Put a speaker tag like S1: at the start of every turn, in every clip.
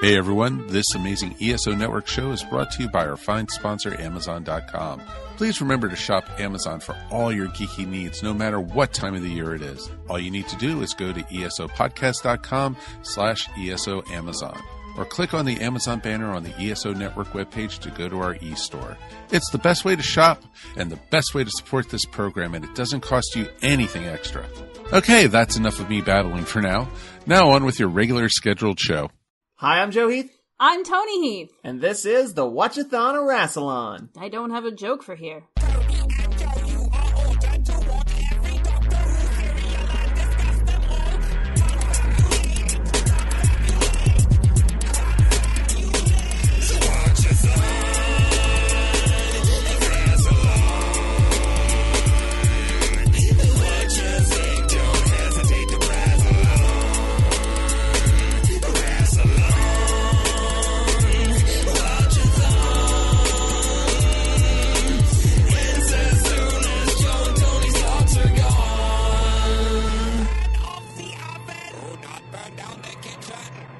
S1: Hey everyone, this amazing ESO Network show is brought to you by our fine sponsor, Amazon.com. Please remember to shop Amazon for all your geeky needs, no matter what time of the year it is. All you need to do is go to esopodcast.com/ESO Amazon, or click on the Amazon banner on the ESO Network webpage to go to our e-store. It's the best way to shop and the best way to support this program, and it doesn't cost you anything extra. Okay, that's enough of me babbling for now. Now on with your regular scheduled show.
S2: Hi, I'm Joe Heath.
S3: I'm Toni Heath.
S2: And this is the Watch-A-Thon of Rassilon.
S3: I don't have a joke for here.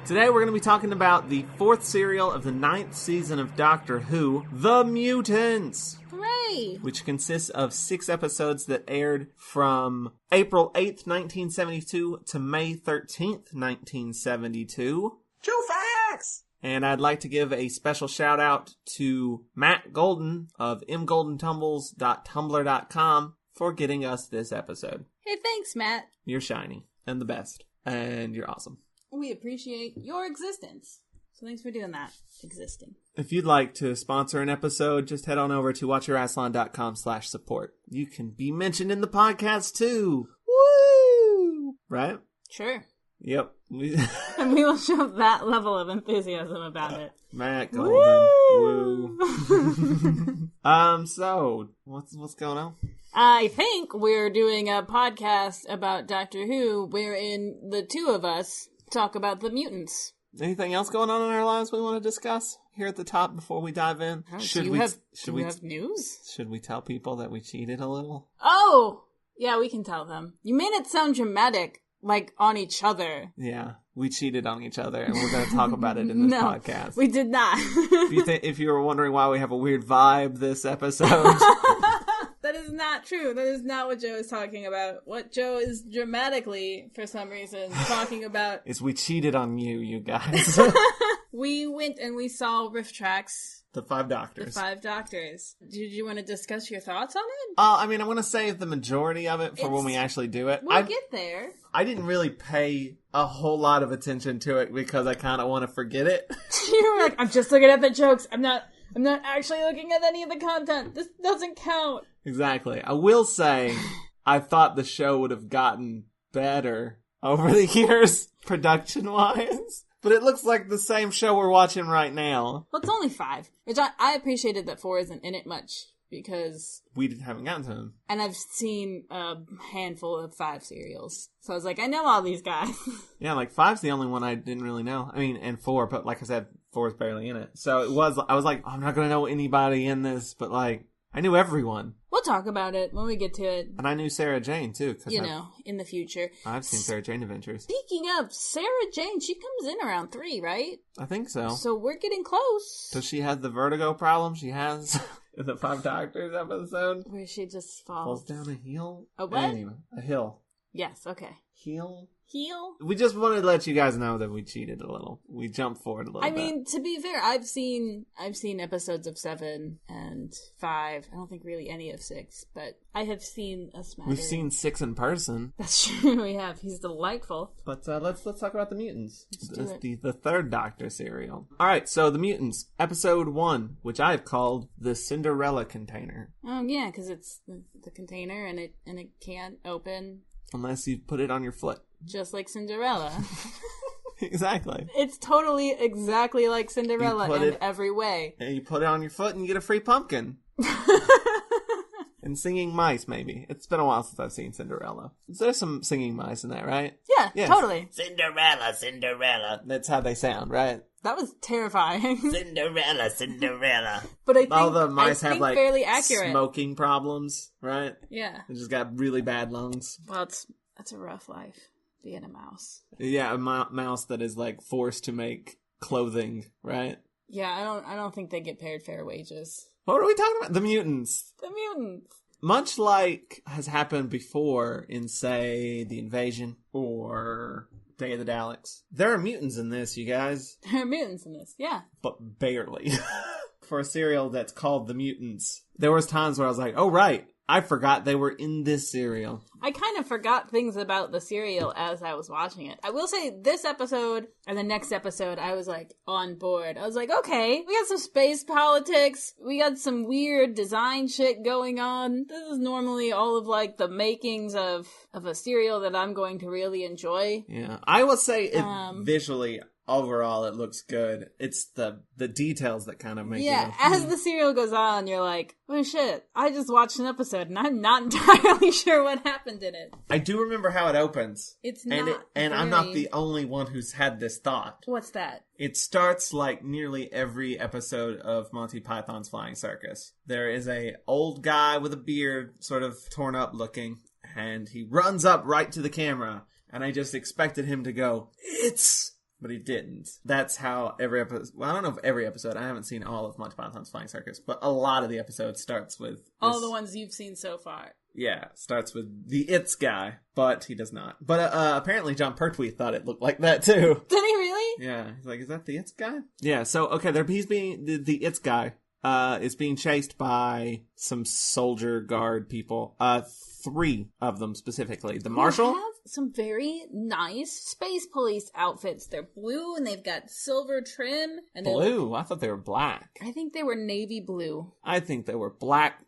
S2: Today we're going to be talking about the fourth serial of the 9th season of Doctor Who, The Mutants!
S3: Hooray!
S2: Which consists of 6 episodes that aired from April 8th, 1972 to May 13th, 1972.
S4: True facts!
S2: And I'd like to give a special shout out to Matt Golden of mgoldentumbles.tumblr.com for getting us this episode.
S3: Hey, thanks, Matt.
S2: You're shiny and the best. And you're awesome.
S3: We appreciate your existence. So thanks for doing that. Existing.
S2: If you'd like to sponsor an episode, just head on over to watchyourassilon.com/support. You can be mentioned in the podcast too. Woo! Right?
S3: Sure.
S2: Yep.
S3: And we will show that level of enthusiasm about it.
S2: Matt Golden. Woo! So, what's going on?
S3: I think we're doing a podcast about Doctor Who wherein the two of us talk about the mutants.
S2: Anything else going on in our lives we want to discuss here at the top before we dive in?
S3: Do you have news?
S2: Should we tell people that we cheated a little?
S3: Oh! Yeah, we can tell them. You made it sound dramatic, like on each other.
S2: Yeah, we cheated on each other, and we're going to talk about it in this podcast.
S3: We did not.
S2: If you were wondering why we have a weird vibe this episode...
S3: That is not true. That is not what Joe is talking about. What Joe is dramatically, for some reason, talking about...
S2: is we cheated on you guys.
S3: We went and we saw Riff Tracks.
S2: The 5 Doctors.
S3: The 5 Doctors. Did you want to discuss your thoughts on it?
S2: I mean, I want to save the majority of it for when we actually do it.
S3: We'll get there.
S2: I didn't really pay a whole lot of attention to it because I kind of want to forget it.
S3: You were like, I'm just looking at the jokes. I'm not actually looking at any of the content. This doesn't count.
S2: Exactly. I will say, I thought the show would have gotten better over the years, production-wise. But it looks like the same show we're watching right now.
S3: Well, it's only 5. Which I appreciated that 4 isn't in it much, because...
S2: we haven't gotten to them.
S3: And I've seen a handful of 5 serials. So I was like, I know all these guys.
S2: Yeah, like 5's the only one I didn't really know. I mean, and 4, but like I said, 4 is barely in it. So I was like, I'm not going to know anybody in this, but like, I knew everyone.
S3: We'll talk about it when we get to it.
S2: And I knew Sarah Jane, too.
S3: In the future.
S2: I've seen Sarah Jane Adventures.
S3: Speaking of Sarah Jane, she comes in around 3, right?
S2: I think so.
S3: So we're getting close.
S2: Does she have the vertigo problem she has in the 5 Doctors episode?
S3: Where she just falls
S2: down a hill?
S3: A what?
S2: Anyway, a hill.
S3: Yes, okay.
S2: Heel?
S3: We
S2: just wanted to let you guys know that we cheated a little. We jumped forward a little bit.
S3: I mean, to be fair, I've seen episodes of 7 and 5. I don't think really any of 6, but I have seen a smattering.
S2: We've seen 6 in person.
S3: That's true, we have. He's delightful.
S2: But let's talk about the Mutants.
S3: Let's do it.
S2: The 3rd Doctor serial. Alright, so the Mutants, episode 1, which I've called the Cinderella container.
S3: Oh yeah, because it's the container and it can't open.
S2: Unless you put it on your foot.
S3: Just like Cinderella.
S2: Exactly.
S3: It's totally exactly like Cinderella in every way.
S2: And you put it on your foot and you get a free pumpkin. And singing mice, maybe. It's been a while since I've seen Cinderella. There's some singing mice in that, right?
S3: Yeah, yes. Totally.
S4: Cinderella, Cinderella.
S2: That's how they sound, right?
S3: That was terrifying.
S4: Cinderella, Cinderella.
S3: But I think
S2: all the mice have like
S3: fairly accurate.
S2: Smoking problems, right?
S3: Yeah.
S2: They just got really bad lungs.
S3: Well, that's a rough life, being a mouse.
S2: Yeah, a mouse that is like forced to make clothing, right?
S3: Yeah, I don't think they get paid fair wages.
S2: What are we talking about? The mutants.
S3: The mutants.
S2: Much like has happened before in, say, The Invasion or Day of the Daleks. There are mutants in this, you guys.
S3: There are mutants in this, yeah.
S2: But barely. For a serial that's called The Mutants, there was times where I was like, oh, right. I forgot they were in this serial.
S3: I kind of forgot things about the serial as I was watching it. I will say this episode and the next episode, I was like on board. I was like, okay, we got some space politics. We got some weird design shit going on. This is normally all of like the makings of a serial that I'm going to really enjoy.
S2: Yeah, I will say visually, overall, it looks good. It's the details that kind of make
S3: Yeah,
S2: it.
S3: as the serial goes on, you're like, oh shit, I just watched an episode and I'm not entirely sure what happened in it.
S2: I do remember how it opens.
S3: It's not
S2: and I'm not the only one who's had this thought.
S3: What's that?
S2: It starts like nearly every episode of Monty Python's Flying Circus. There is a old guy with a beard, sort of torn up looking, and he runs up right to the camera, and I just expected him to go, "It's..." But he didn't. That's how every episode... Well, I don't know if every episode. I haven't seen all of Monty Python's Flying Circus. But a lot of the episodes starts with...
S3: All the ones you've seen so far.
S2: Yeah, starts with the It's guy. But he does not. But apparently John Pertwee thought it looked like that, too.
S3: Did he really?
S2: Yeah. He's like, is that the It's guy? Yeah, so, okay, he's being... The It's guy is being chased by some soldier guard people. 3 of them specifically. The Marshal...
S3: They have some very nice space police outfits. They're blue and they've got silver trim. And
S2: blue? I thought they were black.
S3: I think they were navy blue.
S2: I think they were black.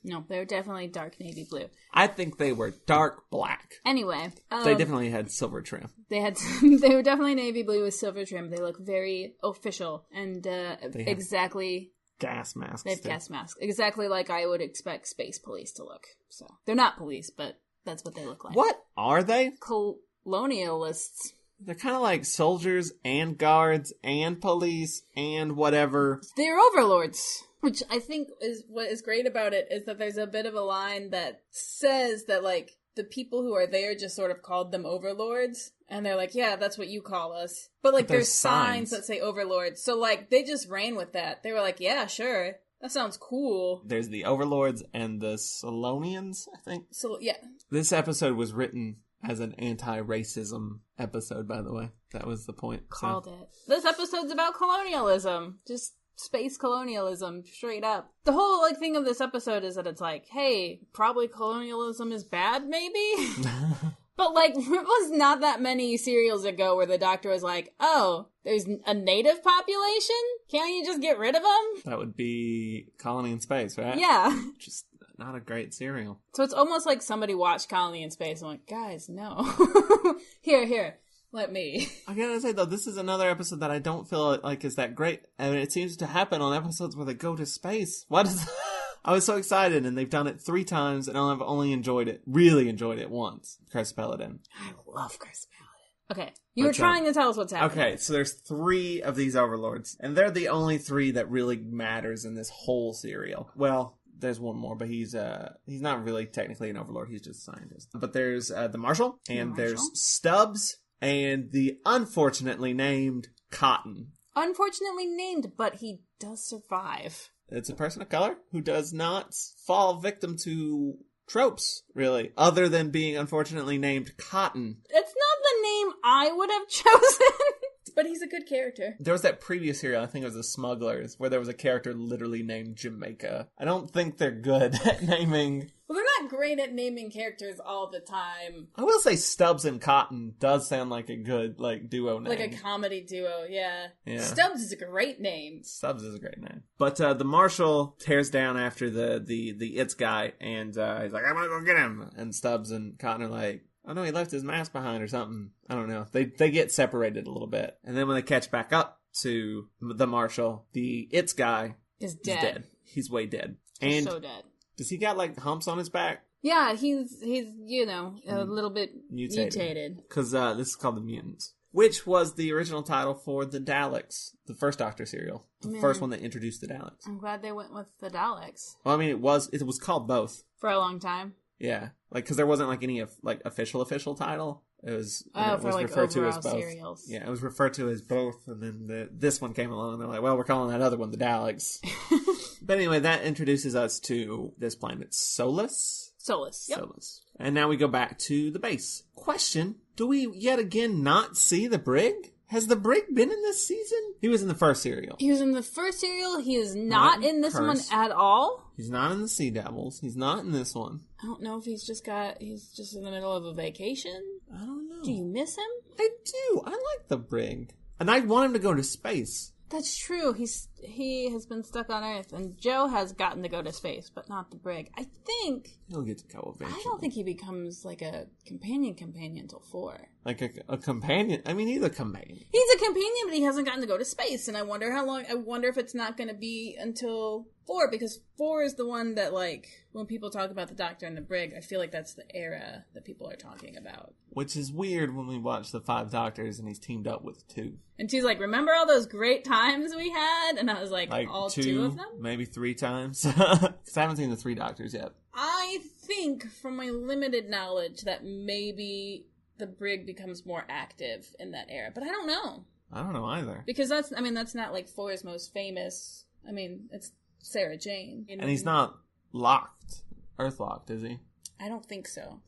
S3: No, they were definitely dark navy blue.
S2: I think they were dark black.
S3: Anyway.
S2: They definitely had silver trim.
S3: They were definitely navy blue with silver trim. They look very official and exactly...
S2: gas masks.
S3: They have gas masks. Exactly like I would expect space police to look. So they're not police, but that's what they look like.
S2: What are they?
S3: Colonialists.
S2: They're kind of like soldiers and guards and police and whatever.
S3: They're overlords. Which I think is what is great about it is that there's a bit of a line that says that like the people who are there just sort of called them overlords. And they're like, yeah, that's what you call us. But like there's signs that say overlords. So like they just ran with that. They were like, yeah, sure. That sounds cool.
S2: There's the overlords and the Solonians, I think.
S3: So yeah.
S2: This episode was written as an anti-racism episode, by the way. That was the point.
S3: Called it. This episode's about colonialism. Just space colonialism, straight up. The whole like thing of this episode is that it's like, hey, probably colonialism is bad, maybe? But, like, it was not that many serials ago where the Doctor was like, oh, there's a native population? Can't you just get rid of them?
S2: That would be Colony in Space, right?
S3: Yeah.
S2: Just not a great serial.
S3: So it's almost like somebody watched Colony in Space and went, guys, no. Here, let me.
S2: I gotta say, though, this is another episode that I don't feel like is that great. And it seems to happen on episodes where they go to space. What is... I was so excited, and they've done it 3 times, and I've only really enjoyed it once. Chris Paladin.
S3: I love Chris Paladin. Okay, you were trying to tell us what's happening.
S2: Okay, so there's 3 of these overlords, and they're the only 3 that really matters in this whole serial. Well, there's one more, but he's not really technically an overlord, he's just a scientist. But there's the Marshal, and there's Stubbs, and the unfortunately named Cotton.
S3: Unfortunately named, but he does survive.
S2: It's a person of color who does not fall victim to tropes, really, other than being unfortunately named Cotton.
S3: It's not the name I would have chosen, but he's a good character.
S2: There was that previous serial, I think it was The Smugglers, where there was a character literally named Jamaica. I don't think they're good at naming...
S3: Well, they're not great at naming characters all the time.
S2: I will say Stubbs and Cotton does sound like a good, duo name.
S3: Like a comedy duo, yeah. Stubbs is a great name.
S2: Stubbs is a great name. But the Marshal tears down after the It's guy, and he's like, I'm gonna go get him. And Stubbs and Cotton are like, oh no, he left his mask behind or something. I don't know. They get separated a little bit. And then when they catch back up to the Marshal, the It's guy
S3: is dead.
S2: He's way dead.
S3: He's so dead.
S2: Does he got humps on his back?
S3: Yeah, he's a little bit mutated.
S2: Because this is called The Mutants, which was the original title for the Daleks, the first Doctor serial, the first one that introduced the Daleks.
S3: I'm glad they went with the Daleks.
S2: Well, I mean, it was called both
S3: for a long time.
S2: Yeah, because there wasn't any official title. It was,
S3: Oh,
S2: it
S3: for
S2: was
S3: like
S2: referred to as
S3: overall
S2: both.
S3: cereals.
S2: Yeah, it was referred to as both, and then this one came along, and they're like, well, we're calling that other one the Daleks. But anyway, that introduces us to this planet, Solus.
S3: Solus. Yep.
S2: Solus. And now we go back to the base. Question, do we yet again not see the brig? Has the brig been in this season? He was in the first serial.
S3: He was in the first serial. He is not in this one
S2: Curse.
S3: at all.
S2: He's not in the Sea Devils. He's not in this one.
S3: I don't know if he's just in the middle of a vacation.
S2: I don't know.
S3: Do you miss him?
S2: I do. I like the brig. And I want him to go to space.
S3: That's true. He has been stuck on Earth, and Joe has gotten to go to space, but not the brig. I think
S2: He'll get to go eventually.
S3: I don't think he becomes like a companion until 4.
S2: Like a companion. I mean, he's a companion.
S3: He's a companion, but he hasn't gotten to go to space, and I wonder how long. I wonder if it's not going to be until 4, because 4 is the one that, like, when people talk about the Doctor and the brig, I feel like that's the era that people are talking about.
S2: Which is weird when we watch the 5 Doctors and he's teamed up with 2.
S3: And she's like, remember all those great times we had? And I was like all 2 of them?
S2: Maybe 3 times. Because I haven't seen the 3 Doctors yet.
S3: I think, from my limited knowledge, that maybe the brig becomes more active in that era. But I don't know.
S2: I don't know either.
S3: Because that's not like 4's most famous. I mean, it's Sarah Jane.
S2: And he's not locked. Earth-locked, is he?
S3: I don't think so.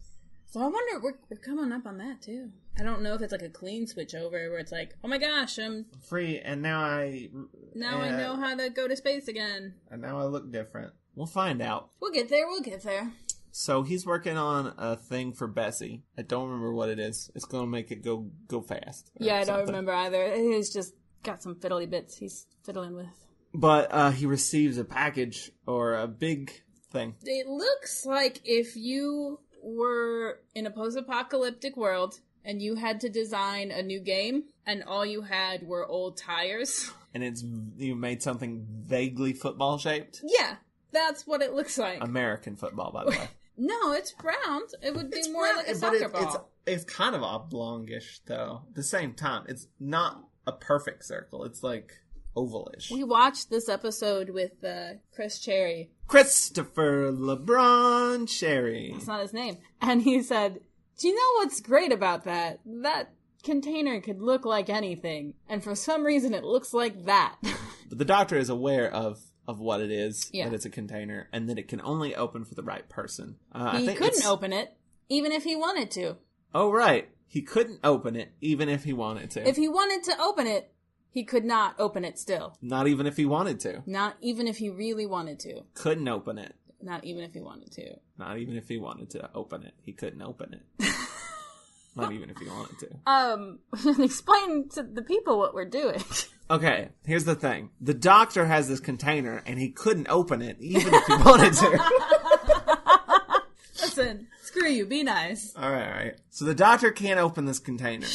S3: So I wonder, we're coming up on that, too. I don't know if it's like a clean switch over where it's like, oh my gosh, I'm
S2: free, and now I
S3: know how to go to space again.
S2: And now I look different. We'll find out.
S3: We'll get there.
S2: So he's working on a thing for Bessie. I don't remember what it is. It's going to make it go fast.
S3: Yeah, I don't remember either. He's just got some fiddly bits he's fiddling with.
S2: But he receives a package or a big thing.
S3: It looks like if you were in a post-apocalyptic world and you had to design a new game and all you had were old tires.
S2: And you made something vaguely football shaped?
S3: Yeah, that's what it looks like.
S2: American football, by the way.
S3: No, it's round. It would be more
S2: round,
S3: like a soccer ball.
S2: It's kind of oblongish, though. At the same time, it's not a perfect circle. It's like ovalish.
S3: We watched this episode with Chris Cherry.
S2: Christopher LeBron Cherry.
S3: That's not his name. And he said, do you know what's great about that? That container could look like anything. And for some reason, it looks like that.
S2: But the Doctor is aware of what it is,
S3: yeah.
S2: That it's a container, and that it can only open for the right person.
S3: He couldn't open it, even if he wanted to.
S2: Oh, right. He couldn't open it, even if he wanted to.
S3: If he wanted to open it, he could not open it still.
S2: Not even if he wanted to.
S3: Not even if he really wanted to.
S2: Couldn't open it.
S3: Not even if he wanted to.
S2: Not even if he wanted to open it. He couldn't open it. Not even if he wanted to.
S3: Explain to the people what we're doing.
S2: Okay, here's the thing. The Doctor has this container, and he couldn't open it, even if he wanted to.
S3: Listen, screw you, be nice.
S2: All right. So the Doctor can't open this container.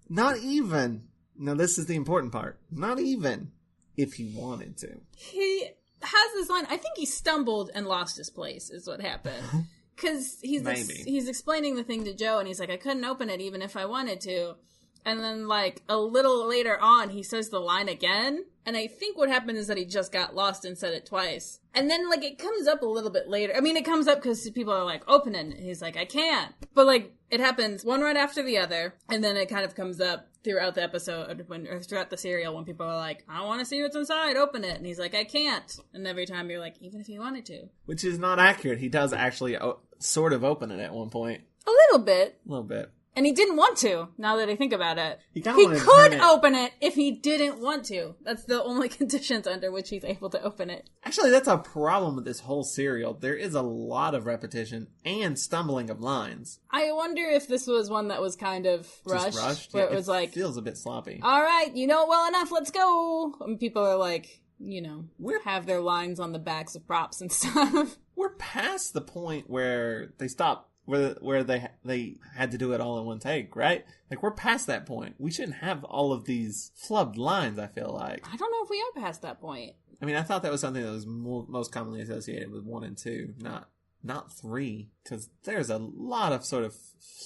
S2: Not even. Now, this is the important part. Not even if he wanted to.
S3: He has this line. I think he stumbled and lost his place, is what happened. Because he's explaining the thing to Joe, and he's like, I couldn't open it even if I wanted to. And then, like, a little later on, he says the line again. And I think what happened is that he just got lost and said it twice. And then, like, it comes up a little bit later. I mean, it comes up because people are like, open it. And he's like, I can't. But, like, it happens one right after the other. And then it kind of comes up throughout the episode, or throughout the serial, when people are like, I want to see what's inside, open it. And he's like, I can't. And every time you're like, even if you wanted to.
S2: Which is not accurate. He does actually sort of open it at one point.
S3: A little bit.
S2: A little bit.
S3: And he didn't want to, now that I think about it.
S2: He
S3: could open it if he didn't want to. That's the only conditions under which he's able to open it.
S2: Actually, that's a problem with this whole serial. There is a lot of repetition and stumbling of lines.
S3: I wonder if this was one that was kind of rushed.
S2: Just rushed?
S3: Where
S2: Yeah,
S3: it was like,
S2: feels a bit sloppy.
S3: all right, you know it well enough, let's go. And people are like, have their lines on the backs of props and stuff.
S2: We're past the point where they stop. Where they had to do it all in one take, right? Like, we're past that point. We shouldn't have all of these flubbed lines, I feel like.
S3: I don't know if we are past that point.
S2: I mean, I thought that was something that was most commonly associated with 1 and 2, not 3, because there's a lot of sort of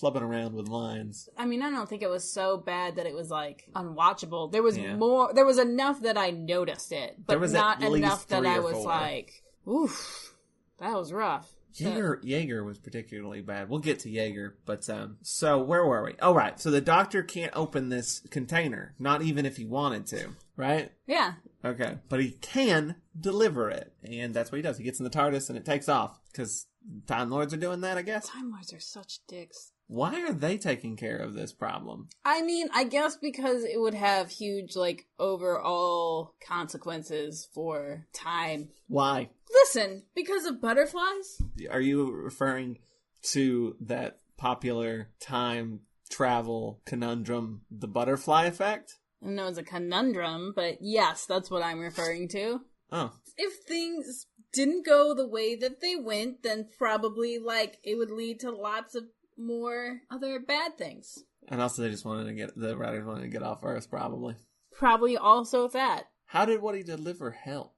S2: flubbing around with lines.
S3: I mean, I don't think it was so bad that it was, like, unwatchable. There was there was enough that I noticed it, but not enough that I was
S2: 4.
S3: like, oof, that was rough.
S2: Jaeger was particularly bad. We'll get to Jaeger, but so where were we? Oh, right. So the doctor can't open this container, not even if he wanted to, right?
S3: Yeah.
S2: Okay, but he can deliver it, and that's what he does. He gets in the TARDIS and it takes off because Time Lords are doing that, I guess.
S3: Time Lords are such dicks.
S2: Why are they taking care of this problem?
S3: I mean, I guess because it would have huge, like, overall consequences for time.
S2: Why?
S3: Listen, because of butterflies?
S2: Are you referring to that popular time travel conundrum, the butterfly effect?
S3: I know it's a conundrum, but yes, that's what I'm referring to.
S2: Oh.
S3: If things didn't go the way that they went, then probably, like, it would lead to lots of more other bad things.
S2: And also the writers wanted to get off Earth, probably.
S3: Probably also that.
S2: How did what he deliver help?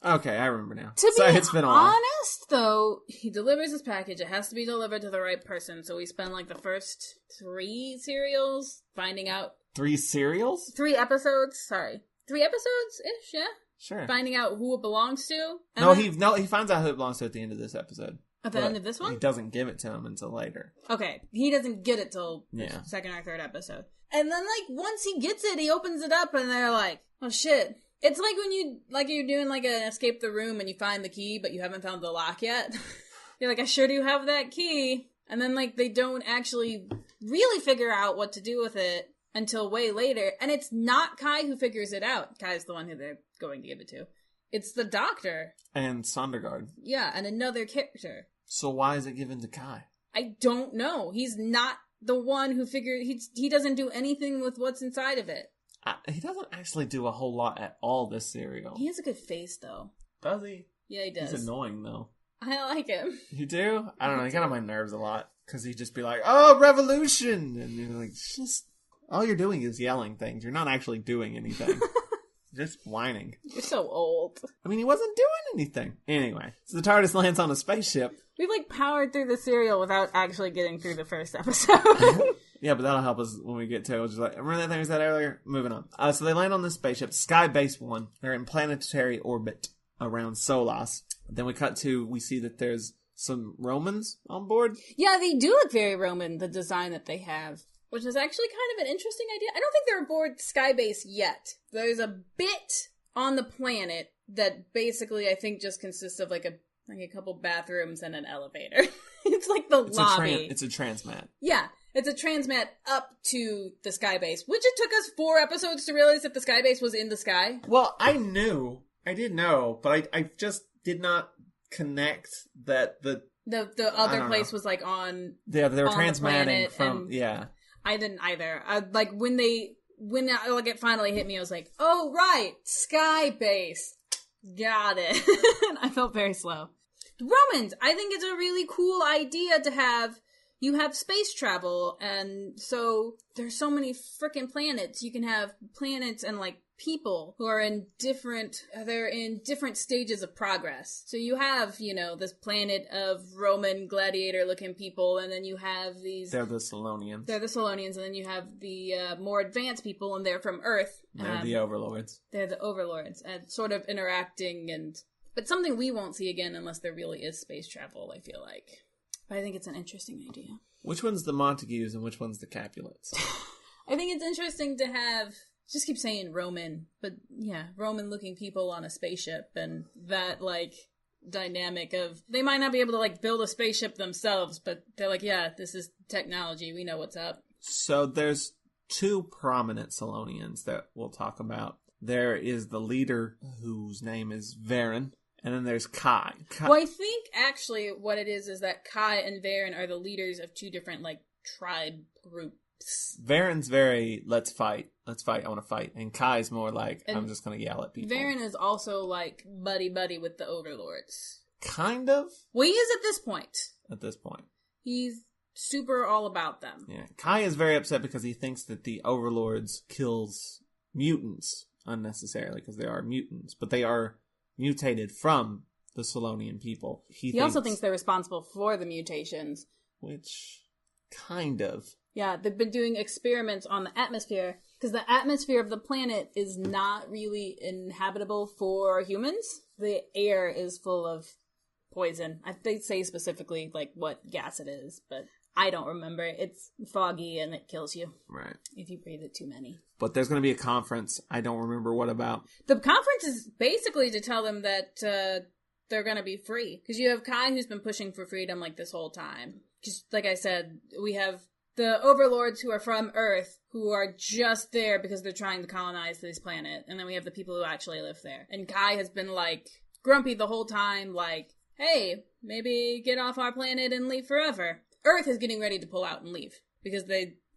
S2: Okay, I remember now.
S3: To be
S2: it's been a while.
S3: honest, though, he delivers his package. It has to be delivered to the right person. So we spend like the first 3 serials finding out.
S2: 3 serials?
S3: 3 episodes. Sorry, 3 episodes-ish. Yeah.
S2: Sure.
S3: Finding out who it belongs to.
S2: He finds out who it belongs to at the end of this episode.
S3: At the end of this one?
S2: He doesn't give it to him until later.
S3: Okay, he doesn't get it till the second or third episode. And then, like, once he gets it, he opens it up and they're like, oh shit. It's like when you're doing like an escape the room and you find the key, but you haven't found the lock yet. You're like, I sure do have that key. And then, like, they don't actually really figure out what to do with it until way later. And it's not Kai who figures it out. Kai's the one who they're going to give it to. It's the doctor.
S2: And Sondergaard.
S3: Yeah, and another character.
S2: So why is it given to Kai?
S3: I don't know. He's not the one who figured... He doesn't do anything with what's inside of it.
S2: He doesn't actually do a whole lot at all, this serial.
S3: He has a good face, though.
S2: Does he?
S3: Yeah, he does.
S2: He's annoying, though.
S3: I like him.
S2: You do? I don't know. He got on my nerves a lot. Because he'd just be like, oh, revolution! And you're like, just... All you're doing is yelling things. You're not actually doing anything. Just whining.
S3: You're so old.
S2: I mean, he wasn't doing anything. Anyway, so the TARDIS lands on a spaceship.
S3: We've, like, powered through the serial without actually getting through the first episode.
S2: Yeah, but that'll help us when we get to it. We'll just like, remember that thing we said earlier? Moving on. So they land on this spaceship, Sky Base 1. They're in planetary orbit around Solas. Then we see that there's some Romans on board.
S3: Yeah, they do look very Roman, the design that they have. Which is actually kind of an interesting idea. I don't think they're aboard Skybase yet. There's a bit on the planet that basically I think just consists of like a couple bathrooms and an elevator. It's like the lobby.
S2: It's a transmat.
S3: Yeah, it's a transmat up to the Skybase, which it took us 4 episodes to realize that the Skybase was in the sky.
S2: Well, I did know, but I just did not connect that the
S3: other place was like on.
S2: Yeah, they were
S3: on
S2: transmatting
S3: the
S2: from.
S3: I didn't either. When it finally hit me, I was like, oh, right, Sky Base. Got it. I felt very slow. The Romans, I think it's a really cool idea to have. You have space travel, and so there's so many freaking planets. You can have planets and, like, people who are in different stages of progress. So you have, this planet of Roman gladiator-looking people, and then you have these...
S2: They're the Solonians.
S3: And then you have the more advanced people, and they're from Earth.
S2: They're the Overlords.
S3: They're the Overlords, and sort of interacting, but something we won't see again unless there really is space travel, I feel like. But I think it's an interesting idea.
S2: Which one's the Montagues and which one's the Capulets?
S3: I think it's interesting to have... Just keep saying Roman, but yeah, Roman-looking people on a spaceship, and that, like, dynamic of... They might not be able to, like, build a spaceship themselves, but they're like, yeah, this is technology, we know what's up. So
S2: there's 2 prominent Solonians that we'll talk about. There is the leader, whose name is Varen, and then there's Kai.
S3: Well, I think, actually, what it is that Kai and Varen are the leaders of 2 different, like, tribe groups.
S2: Varen's very, let's fight, I want to fight. And Kai's more like, I'm just going to yell at people.
S3: Varen is also like buddy-buddy with the Overlords.
S2: Kind of?
S3: Well, he is at this point. He's super all about them.
S2: Yeah. Kai is very upset because he thinks that the Overlords kills mutants unnecessarily, because they are mutants. But they are mutated from the Solonian people. He
S3: also thinks they're responsible for the mutations.
S2: Which, kind of.
S3: Yeah, they've been doing experiments on the atmosphere, because the atmosphere of the planet is not really inhabitable for humans. The air is full of poison. They say specifically, like, what gas it is, but I don't remember. It's foggy and it kills you.
S2: Right.
S3: If you breathe it too many.
S2: But there's going to be a conference. I don't remember what about.
S3: The conference is basically to tell them that they're going to be free. Because you have Kai, who's been pushing for freedom, like, this whole time. Because, like I said, we have the overlords who are from Earth, who are just there because they're trying to colonize this planet. And then we have the people who actually live there. And Kai has been, like, grumpy the whole time, like, hey, maybe get off our planet and leave forever. Earth is getting ready to pull out and leave. Because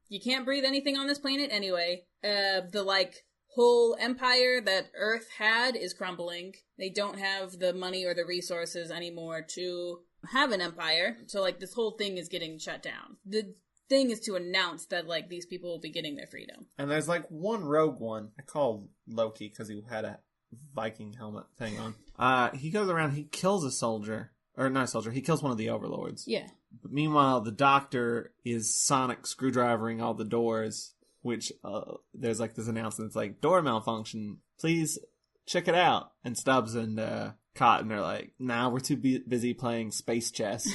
S3: you can't breathe anything on this planet anyway. The, like, whole empire that Earth had is crumbling. They don't have the money or the resources anymore to have an empire. So, like, this whole thing is getting shut down. The thing is to announce that, like, these people will be getting their freedom.
S2: And there's, like, one rogue one. I call Loki because he had a Viking helmet thing on. He goes around, he kills a soldier. Or not a soldier, he kills one of the overlords.
S3: Yeah.
S2: But meanwhile, the doctor is sonic screwdrivering all the doors, which there's, like, this announcement. It's like, door malfunction. Please check it out. And Stubbs and Cotton are like, nah, we're too busy playing space chess.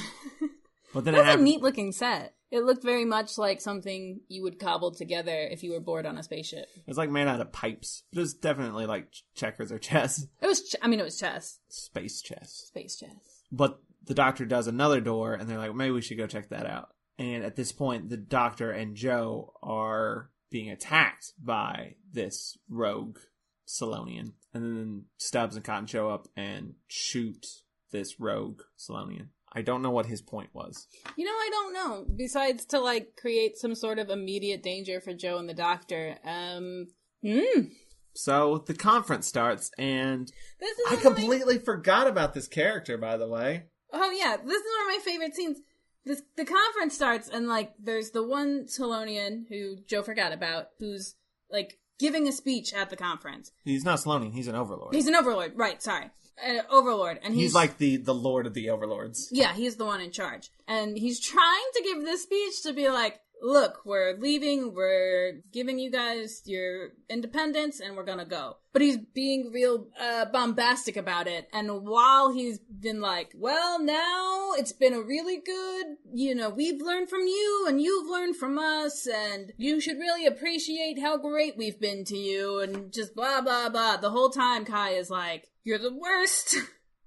S2: But then
S3: That's a neat-looking set. It looked very much like something you would cobble together if you were bored on a spaceship.
S2: It was, like, made out of pipes. It was definitely, like, checkers or chess.
S3: It was, it was chess.
S2: Space chess.
S3: Space chess.
S2: But the doctor does another door, and they're like, maybe we should go check that out. And at this point, the doctor and Joe are being attacked by this rogue Solonian. And then Stubbs and Cotton show up and shoot this rogue Solonian. I don't know what his point was.
S3: You know, I don't know. Besides to, like, create some sort of immediate danger for Joe and the doctor.
S2: So the conference starts, and
S3: This is
S2: I completely forgot about this character, by the way.
S3: Oh, yeah. This is one of my favorite scenes. The conference starts, and, like, there's the one Solonian who Joe forgot about, who's, like, giving a speech at the conference.
S2: He's not Solonian, he's an overlord.
S3: He's an overlord, right, sorry. Overlord. And
S2: he's like the lord of the overlords.
S3: Yeah, he's the one in charge. And he's trying to give this speech to be like, look, we're leaving, we're giving you guys your independence, and we're gonna go. But he's being real bombastic about it. And while he's been like, well, now it's been a really good, we've learned from you, and you've learned from us, and you should really appreciate how great we've been to you, and just blah, blah, blah. The whole time, Kai is like, you're the worst.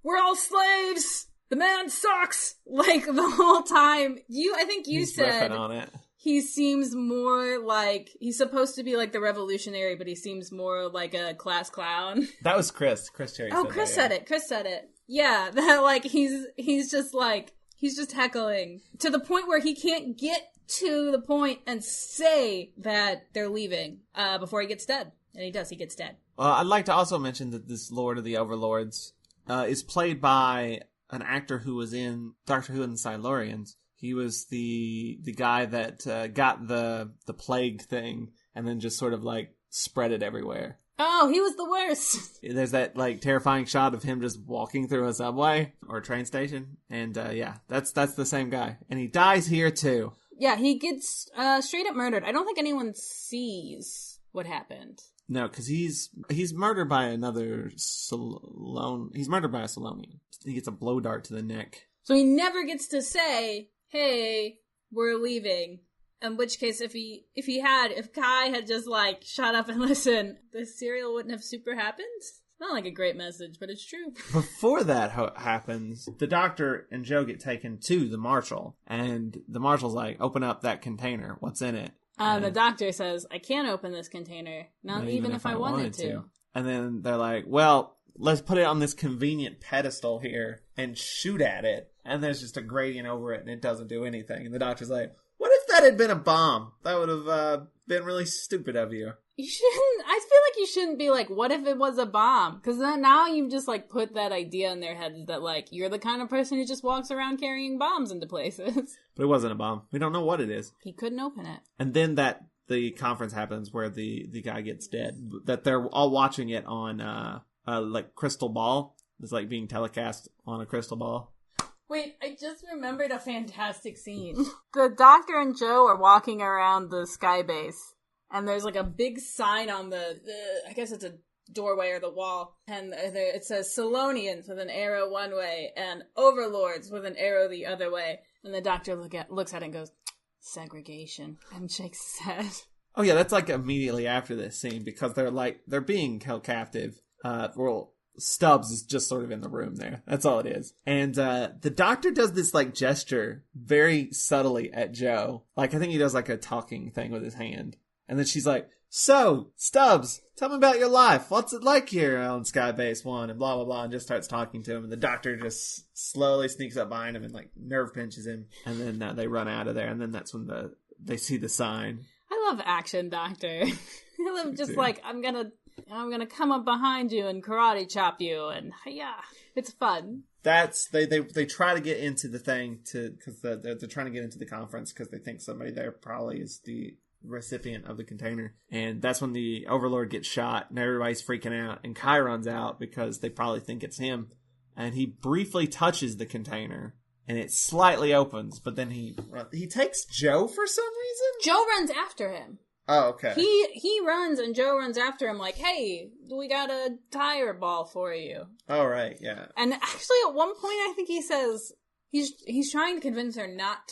S3: We're all slaves. The man sucks. Like, the whole time. I think you said...
S2: riffing on it.
S3: He seems more like, he's supposed to be like the revolutionary, but he seems more like a class clown.
S2: That was Chris. Chris Cherry
S3: said Chris said it. Chris said it. Yeah, that like, he's just heckling. To the point where he can't get to the point and say that they're leaving before he gets dead. And he does, he gets dead.
S2: I'd like to also mention that this Lord of the Overlords is played by an actor who was in Doctor Who and the Silurians. He was the guy that got the plague thing and then just sort of like spread it everywhere.
S3: Oh, he was the worst.
S2: There's that like terrifying shot of him just walking through a subway or a train station. And yeah, that's the same guy. And he dies here too.
S3: Yeah, he gets straight up murdered. I don't think anyone sees what happened.
S2: No, because he's murdered by another He's murdered by a Solonian. He gets a blow dart to the neck.
S3: So he never gets to say, hey, we're leaving. In which case, if Kai had just, like, shut up and listened, the serial wouldn't have super happened. Not like a great message, but it's true.
S2: Before that happens, the doctor and Joe get taken to the marshal. And the marshal's like, open up that container. What's in it?
S3: The doctor says, I can't open this container. Not even if I wanted to.
S2: And then they're like, well, let's put it on this convenient pedestal here and shoot at it. And there's just a gradient over it and it doesn't do anything. And the doctor's like, what if that had been a bomb? That would have been really stupid of you.
S3: I feel like you shouldn't be like, what if it was a bomb? Because now you've just like put that idea in their heads that like, you're the kind of person who just walks around carrying bombs into places. But
S2: it wasn't a bomb. We don't know what it is.
S3: He couldn't open it.
S2: And then the conference happens where the guy gets dead. That they're all watching it on like crystal ball. It's like being telecast on a crystal ball.
S3: Wait, I just remembered a fantastic scene. The doctor and Joe are walking around the sky base, and there's like a big sign on I guess it's a doorway or the wall, and it says Salonians with an arrow one way and Overlords with an arrow the other way. And the doctor looks at it and goes, segregation, and shakes his head.
S2: Oh yeah, that's like immediately after this scene, because they're being held captive. Stubbs is just sort of in the room there. That's all it is. And the doctor does this like gesture very subtly at Joe. Like I think he does like a talking thing with his hand. And then she's like, so, Stubbs, tell me about your life. What's it like here on Skybase 1? And blah, blah, blah, and just starts talking to him. And the doctor just slowly sneaks up behind him and like nerve pinches him. And then they run out of there. And then that's when they see the sign.
S3: I love action, Doctor. I love just like, I'm gonna come up behind you and karate chop you, and yeah, it's fun.
S2: That's they try to get into the thing because they're trying to get into the conference because they think somebody there probably is the recipient of the container, and that's when the Overlord gets shot and everybody's freaking out, and Kai runs out because they probably think it's him, and he briefly touches the container. And it slightly opens, but then he takes Joe for some reason?
S3: Joe runs after him.
S2: Oh, okay.
S3: He runs, and Joe runs after him like, hey, we got a tire ball for you.
S2: Oh, right, yeah.
S3: And actually, at one point, I think he says, he's trying to convince her not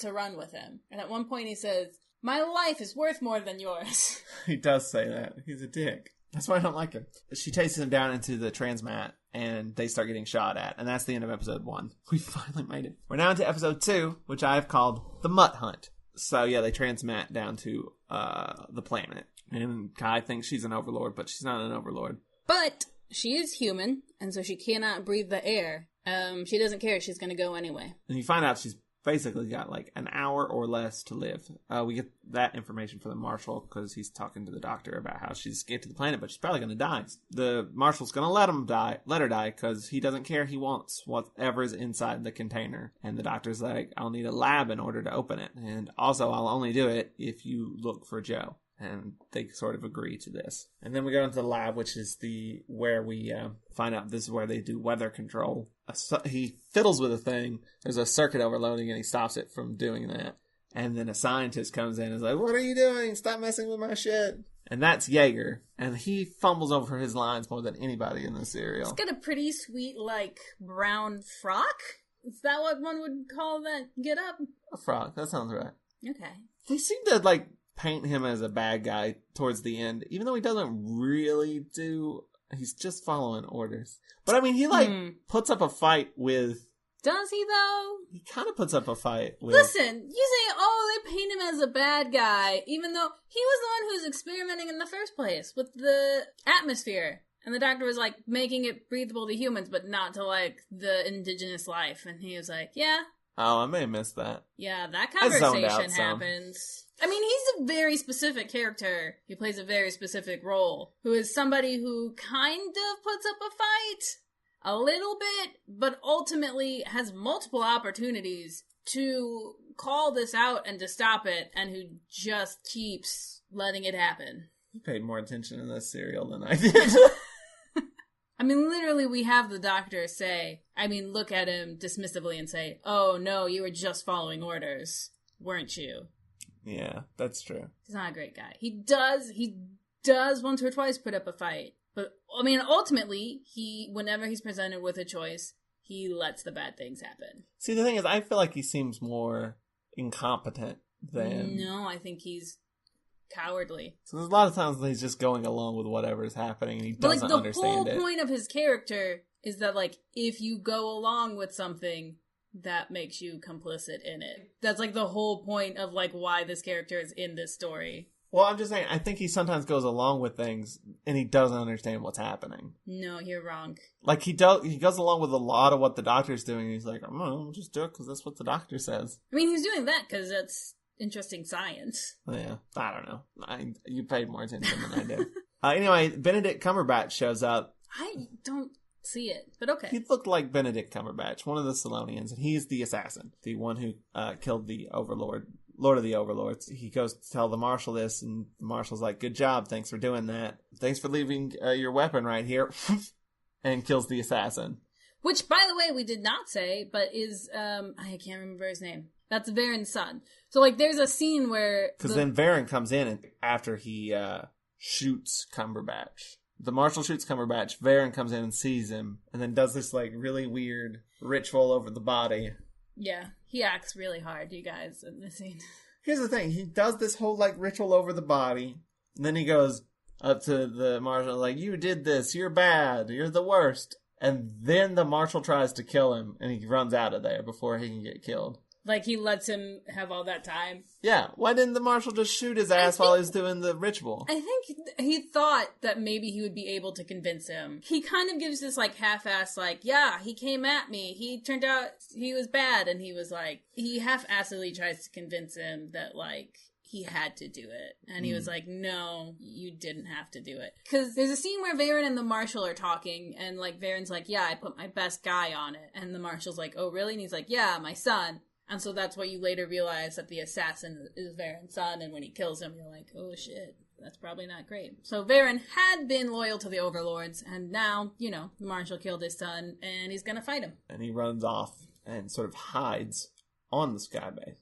S3: to run with him. And at one point, he says, my life is worth more than yours.
S2: He does say that. He's a dick. That's why I don't like him. She chases him down into the transmat, and they start getting shot at. And that's the end of episode 1. We finally made it. We're now into episode 2, which I've called The Mutt Hunt. So, yeah, they transmat down to the planet. And Kai thinks she's an overlord, but she's not an overlord.
S3: But she is human, and so she cannot breathe the air. She doesn't care. She's going to go anyway.
S2: And you find out she's basically got like an hour or less to live. We get that information from the Marshal because he's talking to the doctor about how she's escaped to the planet, but she's probably going to die. The Marshal's going to let her die because he doesn't care. He wants whatever's inside the container. And the doctor's like, I'll need a lab in order to open it. And also, I'll only do it if you look for Joe. And they sort of agree to this. And then we go into the lab, which is where we find out this is where they do weather control. He fiddles with a thing. There's a circuit overloading, and he stops it from doing that. And then a scientist comes in and is like, what are you doing? Stop messing with my shit. And that's Jaeger. And he fumbles over his lines more than anybody in the serial.
S3: He's got a pretty sweet, like, brown frock. Is that what one would call that get up?
S2: A frock. That sounds right.
S3: Okay.
S2: They seem to, like, paint him as a bad guy towards the end, even though he doesn't really do. He's just following orders. But I mean, he puts up a fight with.
S3: Does he though?
S2: He kind of puts up a fight with.
S3: Listen, you say, oh, they paint him as a bad guy, even though he was the one who was experimenting in the first place with the atmosphere. And the doctor was like making it breathable to humans, but not to like the indigenous life. And he was like, yeah.
S2: Oh, I may have missed that.
S3: Yeah, that conversation happens. I mean, he's a very specific character. He plays a very specific role. Who is somebody who kind of puts up a fight a little bit, but ultimately has multiple opportunities to call this out and to stop it, and who just keeps letting it happen.
S2: You paid more attention in this serial than I did.
S3: I mean, literally, we have the doctor look at him dismissively and say, oh, no, you were just following orders, weren't you?
S2: Yeah, that's true.
S3: He's not a great guy. He does once or twice put up a fight. But, I mean, ultimately, whenever he's presented with a choice, he lets the bad things happen.
S2: See, the thing is, I feel like he seems more incompetent than...
S3: No, I think he's cowardly.
S2: So there's a lot of times that he's just going along with whatever is happening, and he doesn't understand it.
S3: The whole point of his character is that, like, if you go along with something, that makes you complicit in it. That's, like, the whole point of, like, why this character is in this story.
S2: Well, I'm just saying, I think he sometimes goes along with things, and he doesn't understand what's happening.
S3: No, you're wrong.
S2: Like, he goes along with a lot of what the doctor's doing, and he's like, I'll just do it because that's what the doctor says.
S3: I mean, he's doing that because that's interesting science.
S2: Yeah, I don't know. You paid more attention than I did. Anyway, Benedict Cumberbatch shows up.
S3: I don't see it, but okay.
S2: He looked like Benedict Cumberbatch, one of the Salonians, and he's the assassin, the one who killed the Overlord. Lord of the Overlords. He goes to tell the Marshal this, and the Marshal's like, good job, thanks for doing that. Thanks for leaving your weapon right here. And kills the assassin.
S3: Which, by the way, we did not say, but is, I can't remember his name. That's Varen's son. So, like, there's a scene where...
S2: Because then Varen comes in after he shoots Cumberbatch. The Marshal shoots Cumberbatch. Varen comes in and sees him, and then does this like really weird ritual over the body.
S3: Yeah, he acts really hard, you guys, in this scene.
S2: Here's the thing: he does this whole like ritual over the body, and then he goes up to the Marshal like, "You did this. You're bad. You're the worst." And then the Marshal tries to kill him, and he runs out of there before he can get killed.
S3: Like, he lets him have all that time.
S2: Yeah, why didn't the Marshal just shoot his ass while he was doing the ritual?
S3: I think he thought that maybe he would be able to convince him. He kind of gives this, like, half-ass, like, yeah, he came at me. He turned out he was bad. And he was like, he half-assedly tries to convince him that, like, he had to do it. And he was like, no, you didn't have to do it. Because there's a scene where Varen and the Marshal are talking, and, like, Varen's like, yeah, I put my best guy on it. And the Marshal's like, oh, really? And he's like, yeah, my son. And so that's why you later realize that the assassin is Varen's son, and when he kills him, you're like, oh shit, that's probably not great. So Varen had been loyal to the Overlords, and now, you know, the Marshal killed his son, and he's gonna fight him.
S2: And he runs off and sort of hides on the skybase,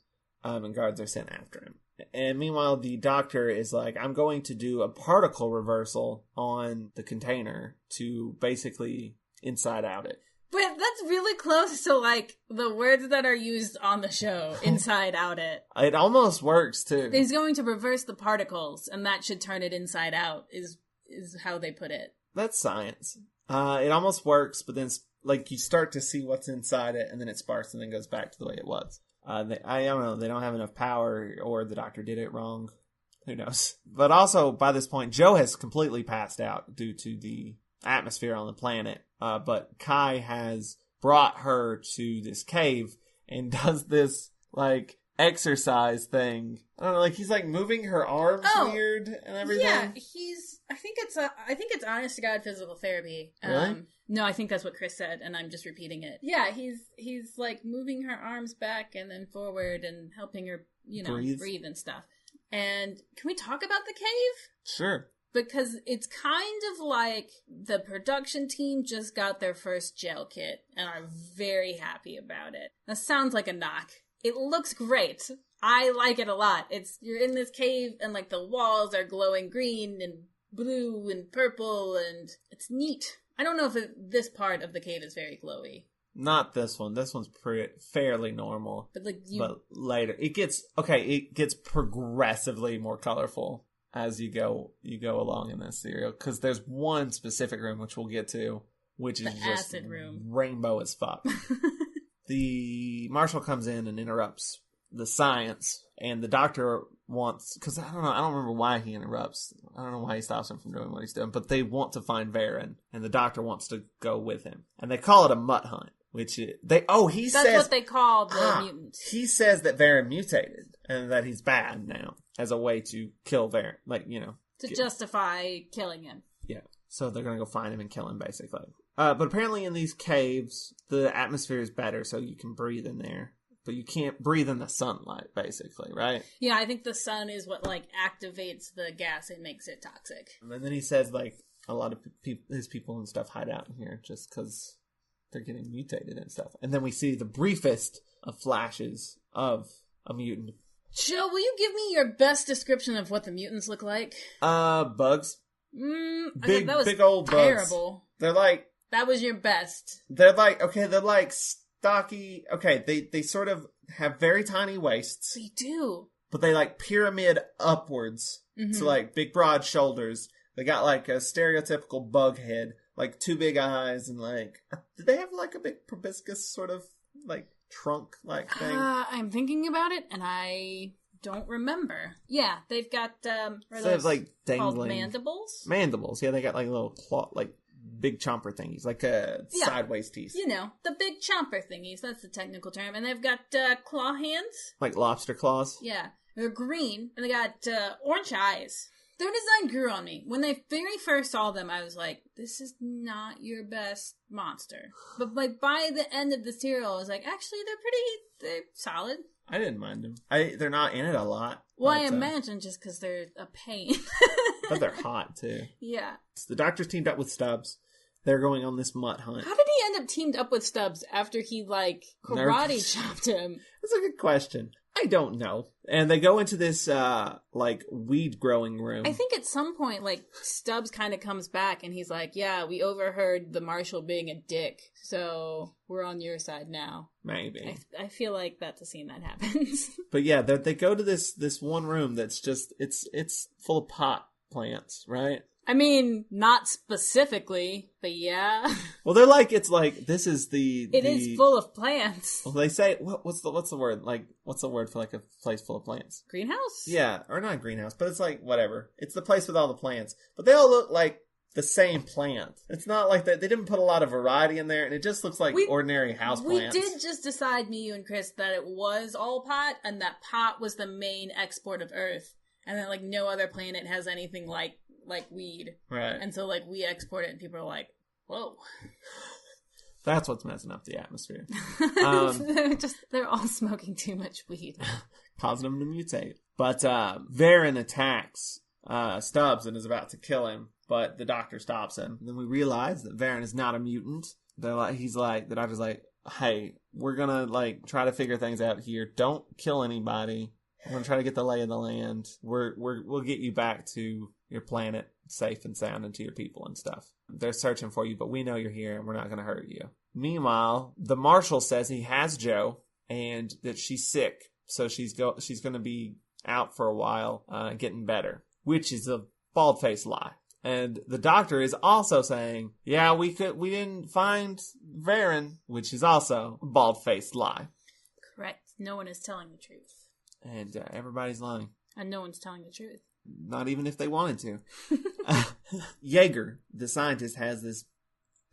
S2: and guards are sent after him. And meanwhile, the Doctor is like, I'm going to do a particle reversal on the container to basically inside out it.
S3: But that's really close to, like, the words that are used on the show, inside out it.
S2: It almost works, too.
S3: He's going to reverse the particles, and that should turn it inside out, is how they put it.
S2: That's science. It almost works, but then, like, you start to see what's inside it, and then it sparks and then goes back to the way it was. I don't know, they don't have enough power, or the Doctor did it wrong. Who knows? But also, by this point, Joe has completely passed out due to the atmosphere on the planet. But Kai has brought her to this cave and does this, like, exercise thing. I don't know, like, he's, like, moving her arms weird and everything.
S3: Yeah, I think it's honest to God physical therapy.
S2: Really?
S3: No, I think that's what Chris said, and I'm just repeating it. Yeah, he's like moving her arms back and then forward and helping her, you know, breathe and stuff. And can we talk about the cave?
S2: Sure.
S3: Because it's kind of like the production team just got their first gel kit and are very happy about it. That sounds like a knock. It looks great. I like it a lot. You're in this cave and, like, the walls are glowing green and blue and purple, and it's neat. I don't know if this part of the cave is very glowy.
S2: Not this one. This one's fairly normal. But later, it gets progressively more colorful as you go along in this serial, because there's one specific room which we'll get to, which is just
S3: acid room,
S2: rainbow as fuck. The Marshal comes in and interrupts the science, and the Doctor wants, because I don't remember why he interrupts. I don't know why he stops him from doing what he's doing, but they want to find Varen, and the Doctor wants to go with him, and they call it a mutt hunt. Which that's
S3: what they call the mutants.
S2: He says that Varen mutated and that he's bad now as a way to kill Varen, like, you know,
S3: to justify killing him.
S2: Yeah, so they're gonna go find him and kill him, basically. But apparently in these caves, the atmosphere is better, so you can breathe in there, but you can't breathe in the sunlight, basically, right?
S3: Yeah, I think the sun is what, like, activates the gas and makes it toxic.
S2: And then he says, like, a lot of his people and stuff hide out in here just because they're getting mutated and stuff. And then we see the briefest of flashes of a mutant.
S3: Joe, will you give me your best description of what the mutants look like?
S2: Bugs.
S3: Big
S2: old bugs.
S3: Terrible.
S2: They're like...
S3: That was your best.
S2: They're like stocky... Okay, they sort of have very tiny waists.
S3: They do.
S2: But they, like, pyramid upwards. Mm-hmm. So, like, big broad shoulders. They got, like, a stereotypical bug head. Like, two big eyes and, like... Did they have, like, a big proboscis sort of, like, trunk-like thing?
S3: I'm thinking about it, and I don't remember. Yeah, they've got,
S2: so they have, like, dangling...
S3: called mandibles?
S2: Mandibles, yeah, they got, like, little claw, like, big chomper thingies, like, sideways teeth.
S3: You know, the big chomper thingies, that's the technical term. And they've got, claw hands.
S2: Like lobster claws?
S3: Yeah. They're green, and they got, orange eyes. Their design grew on me. When I very first saw them, I was like, this is not your best monster. But, like, by the end of the serial, I was like, actually, they're solid.
S2: I didn't mind them. They're not in it a lot.
S3: Well, I imagine just because they're a pain.
S2: But they're hot, too.
S3: Yeah.
S2: So the Doctor's teamed up with Stubbs. They're going on this mutt hunt.
S3: How did he end up teamed up with Stubbs after he, like, karate chopped him?
S2: That's a good question. I don't know. And they go into this, weed growing room.
S3: I think at some point, like, Stubbs kind of comes back and he's like, yeah, we overheard the marshal being a dick, so we're on your side now.
S2: Maybe.
S3: I feel like that's a scene that happens.
S2: But yeah, they go to this one room that's just, it's full of pot plants, right?
S3: I mean, not specifically, but yeah.
S2: Well, they're like, it's like, this is
S3: It is full of plants.
S2: Well, they say, what's the word? Like, what's the word for like a place full of plants?
S3: Greenhouse?
S2: Yeah, or not greenhouse, but it's like, whatever. It's the place with all the plants. But they all look like the same plant. It's not like that. They didn't put a lot of variety in there, and it just looks like ordinary house plants.
S3: We did just decide, me, you, and Chris, that it was all pot, and that pot was the main export of Earth. And that, like, no other planet has anything like weed.
S2: Right.
S3: And so, like, we export it, and people are like, whoa.
S2: That's what's messing up the atmosphere.
S3: They're all smoking too much weed.
S2: Causing them to mutate. But Varen attacks Stubbs and is about to kill him, but the doctor stops him. And then we realize that Varen is not a mutant. The doctor's like, hey, we're gonna, like, try to figure things out here. Don't kill anybody. We're gonna try to get the lay of the land. We'll get you back to your planet safe and sound, and to your people and stuff. They're searching for you, but we know you're here and we're not gonna hurt you. Meanwhile, the marshal says he has Joe and that she's sick, so she's gonna be out for a while, getting better, which is a bald-faced lie. And the doctor is also saying, yeah, we didn't find Varen, which is also a bald-faced lie.
S3: Correct. No one is telling the truth.
S2: And everybody's lying.
S3: And no one's telling the truth.
S2: Not even if they wanted to. Jaeger, the scientist, has this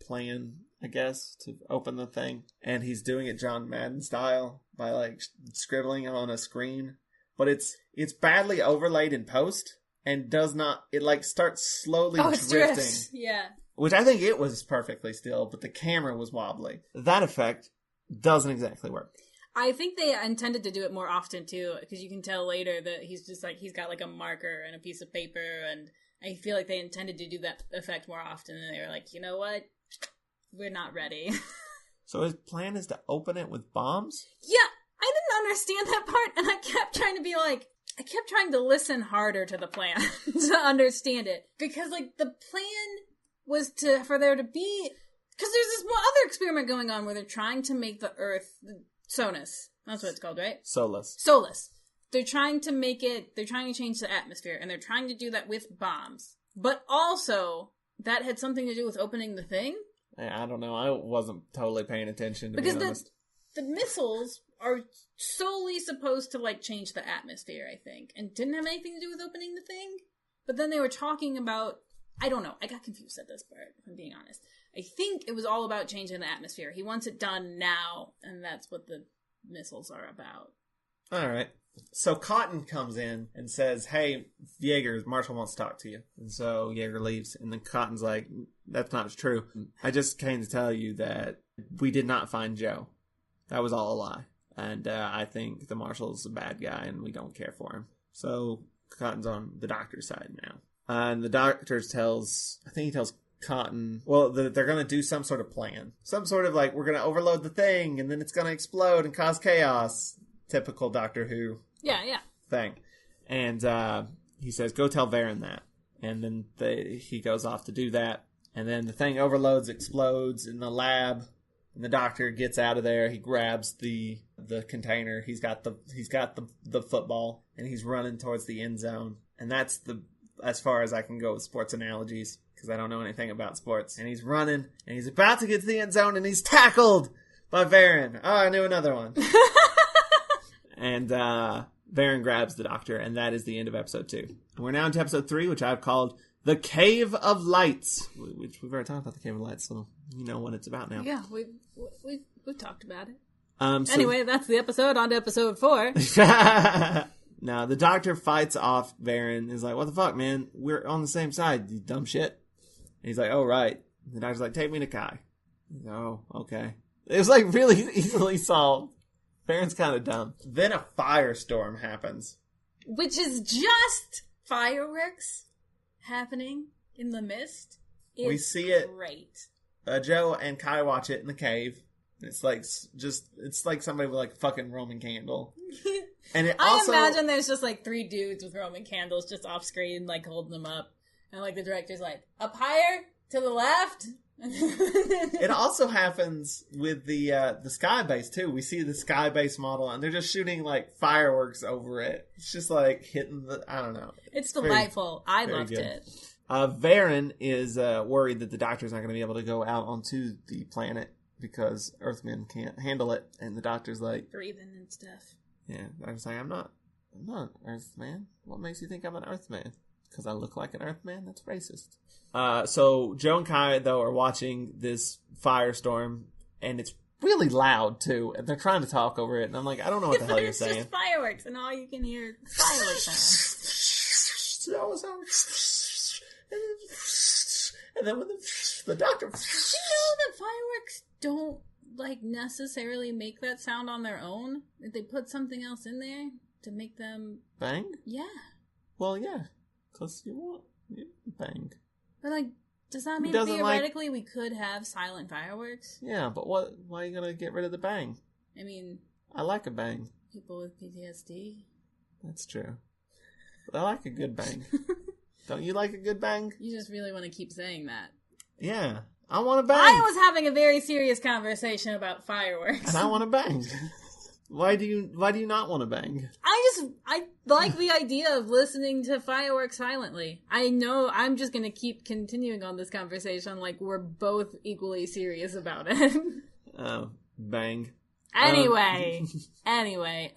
S2: plan, I guess, to open the thing. And he's doing it John Madden style by, like, scribbling on a screen. But it's badly overlaid in post and does not... It, like, starts slowly drifting.
S3: Yeah.
S2: Which I think it was perfectly still, but the camera was wobbly. That effect doesn't exactly work.
S3: I think they intended to do it more often, too, because you can tell later that he's just, like, he's got, like, a marker and a piece of paper, and I feel like they intended to do that effect more often, and they were like, you know what? We're not ready.
S2: So his plan is to open it with bombs?
S3: Yeah, I didn't understand that part, and I kept trying to listen harder to the plan to understand it, because, like, the plan was for there to be, because there's this other experiment going on where they're trying to make the Earth... Sonus. That's what it's called, right? Solus. They're trying to change the atmosphere, and they're trying to do that with bombs. But also, that had something to do with opening the thing?
S2: I don't know. I wasn't totally paying attention, to
S3: because
S2: be honest.
S3: The missiles are solely supposed to, like, change the atmosphere, I think. And didn't have anything to do with opening the thing? But then they were talking about... I don't know. I got confused at this part, if I'm being honest. I think it was all about changing the atmosphere. He wants it done now, and that's what the missiles are about.
S2: All right. So Cotton comes in and says, hey, Jaeger, Marshall wants to talk to you. And so Jaeger leaves, and then Cotton's like, that's not true. I just came to tell you that we did not find Joe. That was all a lie. And I think the Marshal's a bad guy, and we don't care for him. So Cotton's on the doctor's side now. And the doctor tells Cotton, well, they're going to do some sort of plan. Some sort of, like, we're going to overload the thing, and then it's going to explode and cause chaos. Typical Doctor Who thing. And he says, go tell Varen that. And then he goes off to do that. And then the thing overloads, explodes in the lab. And the doctor gets out of there. He grabs the container. He's got the football, and he's running towards the end zone. And that's as far as I can go with sports analogies, because I don't know anything about sports. And he's running, and he's about to get to the end zone, and he's tackled by Varen. Oh, I knew another one. And Varen grabs the doctor, and that is the end of episode 2. We're now into episode 3, which I've called The Cave of Lights, which we've already talked about The Cave of Lights, so you know what it's about now.
S3: Yeah, we've talked about it. Anyway, that's the episode. On to episode 4.
S2: Now, the doctor fights off Varen. He's like, what the fuck, man? We're on the same side, you dumb shit. And he's like, oh, right. The doctor's like, take me to Kai. He's like, oh, okay. It was, like, really easily solved. Varen's kind of dumb. Then a firestorm happens.
S3: Which is just fireworks happening in the mist.
S2: We see it.
S3: Great.
S2: Joe and Kai watch it in the cave. It's like it's like somebody with like a fucking Roman candle. And it
S3: I
S2: also,
S3: imagine there's just like 3 dudes with Roman candles just off screen, like holding them up, and like the director's like, up higher to the left.
S2: it also happens with the sky base too. We see the sky base model, and they're just shooting like fireworks over it. It's just like hitting the, I don't know.
S3: It's delightful. I loved it.
S2: Varen is worried that the Doctor's not going to be able to go out onto the planet because Earthmen can't handle it, and the Doctor's like
S3: Breathing and stuff.
S2: Yeah, I was like, I'm not an Earthman. What makes you think I'm an Earthman? Because I look like an Earthman? That's racist. So Joe and Kai, though, are watching this firestorm, and it's really loud, too. And they're trying to talk over it, and I'm like, I don't know what the hell you're saying.
S3: It's just fireworks, and all you can hear fireworks sounds.
S2: And then when the Doctor...
S3: Did you know that fireworks don't, like, necessarily make that sound on their own? That they put something else in there to make them...
S2: Bang?
S3: Yeah.
S2: Well, yeah. Because bang.
S3: But, like, does that mean theoretically we could have silent fireworks?
S2: Yeah, but why are you going to get rid of the bang?
S3: I mean...
S2: I like a bang.
S3: People with PTSD?
S2: That's true. But I like a good bang. Don't you like a good bang?
S3: You just really want to keep saying that.
S2: Yeah. I want to bang.
S3: I was having a very serious conversation about fireworks.
S2: And I want to bang. Why do you not want to bang?
S3: I like the idea of listening to fireworks silently. I know I'm just going to keep continuing on this conversation like we're both equally serious about it.
S2: Oh, bang.
S3: Anyway. Anyway.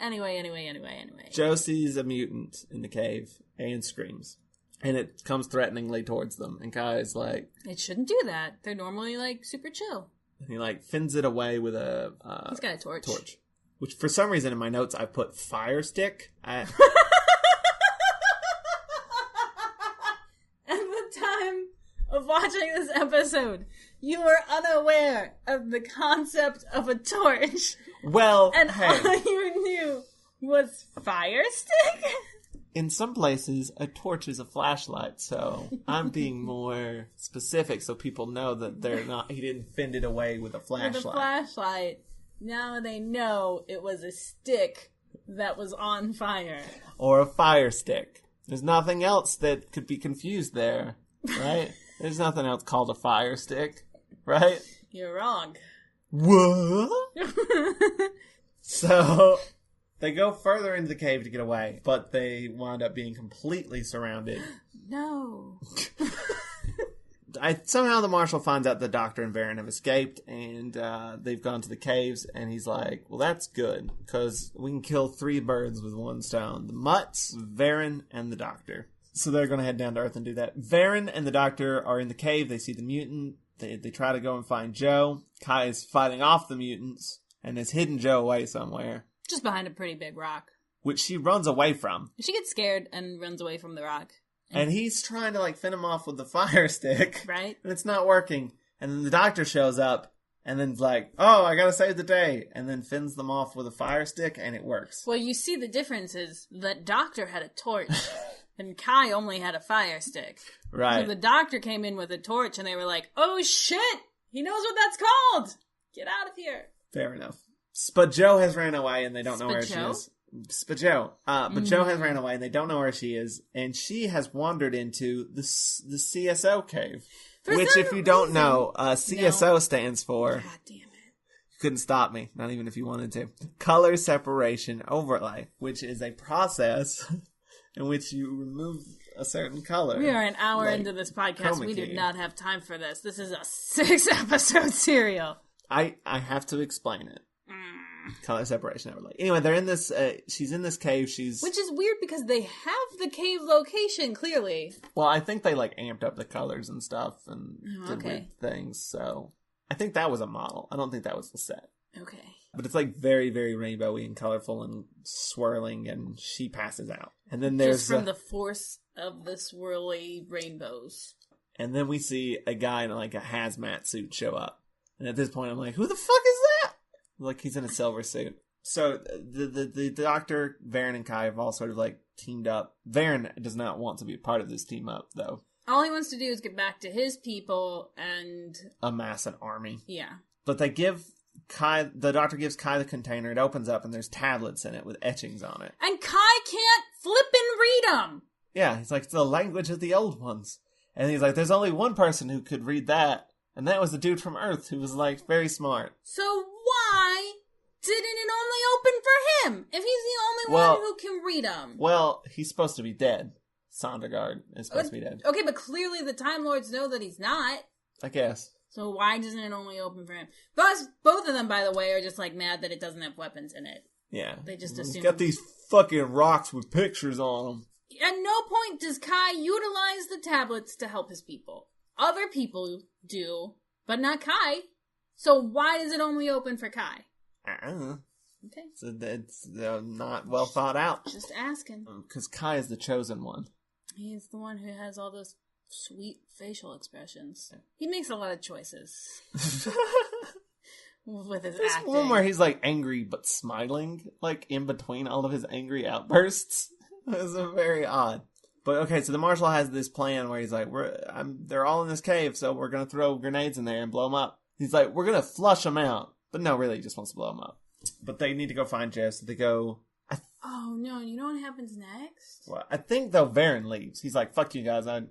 S2: Joe sees a mutant in the cave and screams. And it comes threateningly towards them. And Kai is like...
S3: It shouldn't do that. They're normally, like, super chill.
S2: And he, like, fins it away with a...
S3: He's got a torch.
S2: Which, for some reason, in my notes, I put fire stick.
S3: At the time of watching this episode, you were unaware of the concept of a torch.
S2: Well,
S3: and
S2: hey.
S3: all you knew was fire stick?
S2: In some places, a torch is a flashlight, so I'm being more specific so people know that he didn't fend it away with a flashlight.
S3: With a flashlight. Now they know it was a stick that was on fire.
S2: Or a fire stick. There's nothing else that could be confused there, right? There's nothing else called a fire stick, right?
S3: You're wrong.
S2: What? So... They go further into the cave to get away, but they wind up being completely surrounded.
S3: No.
S2: Somehow the Marshal finds out the Doctor and Varen have escaped, and they've gone to the caves, and he's like, well, that's good, because we can kill 3 birds with 1 stone. The Mutts, Varen, and the Doctor. So they're going to head down to Earth and do that. Varen and the Doctor are in the cave. They see the mutant. They try to go and find Joe. Kai is fighting off the mutants, and has hidden Joe away somewhere.
S3: Just behind a pretty big rock.
S2: Which she runs away from.
S3: She gets scared and runs away from the rock.
S2: And he's trying to, like, fend him off with the fire stick.
S3: Right.
S2: And it's not working. And then the Doctor shows up and then's like, oh, I gotta save the day. And then fends them off with a fire stick, and it works.
S3: Well, you see the difference is that Doctor had a torch, and Kai only had a fire stick.
S2: Right.
S3: So the Doctor came in with a torch, and they were like, oh, shit! He knows what that's called! Get out of here!
S2: Fair enough. But Joe has ran away, and they don't know where she is. But Joe has ran away, and they don't know where she is, and she has wandered into the CSO cave. Which, if you don't know, CSO stands for...
S3: God damn it.
S2: You couldn't stop me, not even if you wanted to. Color Separation Overlay, which is a process in which you remove a certain color.
S3: We are an hour into this podcast. We do not have time for this. This is a 6-episode serial.
S2: I have to explain it. Color separation overlay. Anyway, they're in this. She's in this cave.
S3: Which is weird because they have the cave location clearly.
S2: Well, I think they like amped up the colors and stuff and did weird things. So I think that was a model. I don't think that was the set.
S3: Okay.
S2: But it's like very, very rainbowy and colorful and swirling, and she passes out. And then there's
S3: just from the force of the swirly rainbows.
S2: And then we see a guy in like a hazmat suit show up. And at this point, I'm like, who the fuck is that? Like, he's in a silver suit. So, the Doctor, Varen, and Kai have all sort of, like, teamed up. Varen does not want to be a part of this team up, though.
S3: All he wants to do is get back to his people and...
S2: amass an army.
S3: Yeah.
S2: But they give the doctor gives Kai the container. It opens up and there's tablets in it with etchings on it.
S3: And Kai can't flip and read them.
S2: Yeah, he's like, it's the language of the old ones. And he's like, there's only one person who could read that. And that was the dude from Earth who was like very smart.
S3: So why didn't it only open for him? If he's the only one who can read them.
S2: Well, he's supposed to be dead. Sondergaard is supposed to be dead.
S3: Okay, but clearly the Time Lords know that he's not.
S2: I guess.
S3: So why doesn't it only open for him? Plus, both of them, by the way, are just like mad that it doesn't have weapons in it.
S2: Yeah.
S3: They just assume.
S2: He's got these fucking rocks with pictures on them.
S3: At no point does Kai utilize the tablets to help his people. Other people do, but not Kai. So why does it only open for Kai?
S2: I don't know.
S3: Okay.
S2: So it's not well thought out.
S3: Just asking.
S2: Because Kai is the chosen one.
S3: He's the one who has all those sweet facial expressions. He makes a lot of choices. With his
S2: There's
S3: acting.
S2: one where he's like angry but smiling, like in between all of his angry outbursts. It's very odd. But okay, so the marshal has this plan where he's like, they're all in this cave, so we're gonna throw grenades in there and blow them up. He's like, we're gonna flush them out, but no, really, he just wants to blow them up. But they need to go find Joe, so they go.
S3: Oh no! You know what happens next?
S2: Well, I think though Varen leaves. He's like, "Fuck you guys, I'm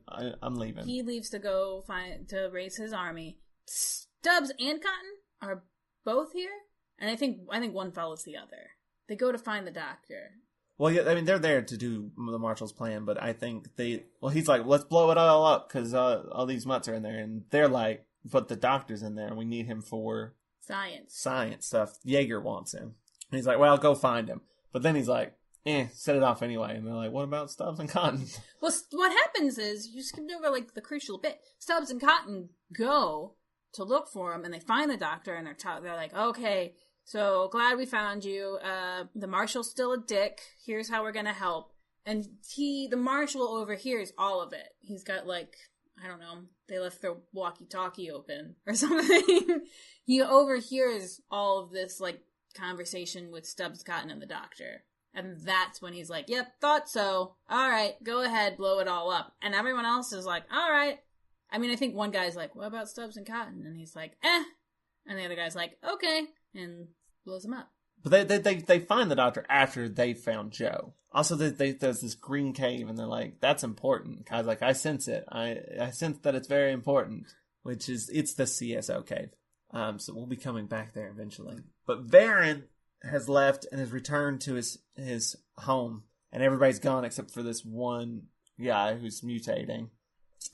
S2: leaving."
S3: He leaves to go to raise his army. Stubbs and Cotton are both here, and I think one follows the other. They go to find the doctor.
S2: Well, yeah, I mean they're there to do the marshal's plan, but I think he's like, "Let's blow it all up because all these mutts are in there," and they're like, "But the doctor's in there, and we need him for
S3: science
S2: stuff." Jaeger wants him, and he's like, "Well, go find him." But then he's like, set it off anyway. And they're like, what about Stubbs and Cotton?
S3: Well, what happens is, you skipped over, like, the crucial bit. Stubbs and Cotton go to look for him, and they find the doctor, and they're like, okay, so glad we found you. The marshal's still a dick. Here's how we're gonna help. And the marshal overhears all of it. He's got, like, I don't know, they left their walkie-talkie open or something. He overhears all of this, like, conversation with Stubbs, Cotton, and the doctor. And that's when he's like, yep, thought so. All right, go ahead, blow it all up. And everyone else is like, all right. I mean, I think one guy's like, what about Stubbs and Cotton? And he's like, eh. And the other guy's like, okay. And blows him up.
S2: But they find the doctor after they found Joe. Also, there's this green cave, and they're like, that's important. Kai's like, I sense it. I sense that it's very important. It's the CSO cave. So we'll be coming back there eventually. But Varen has left and has returned to his home, and everybody's gone except for this one guy who's mutating.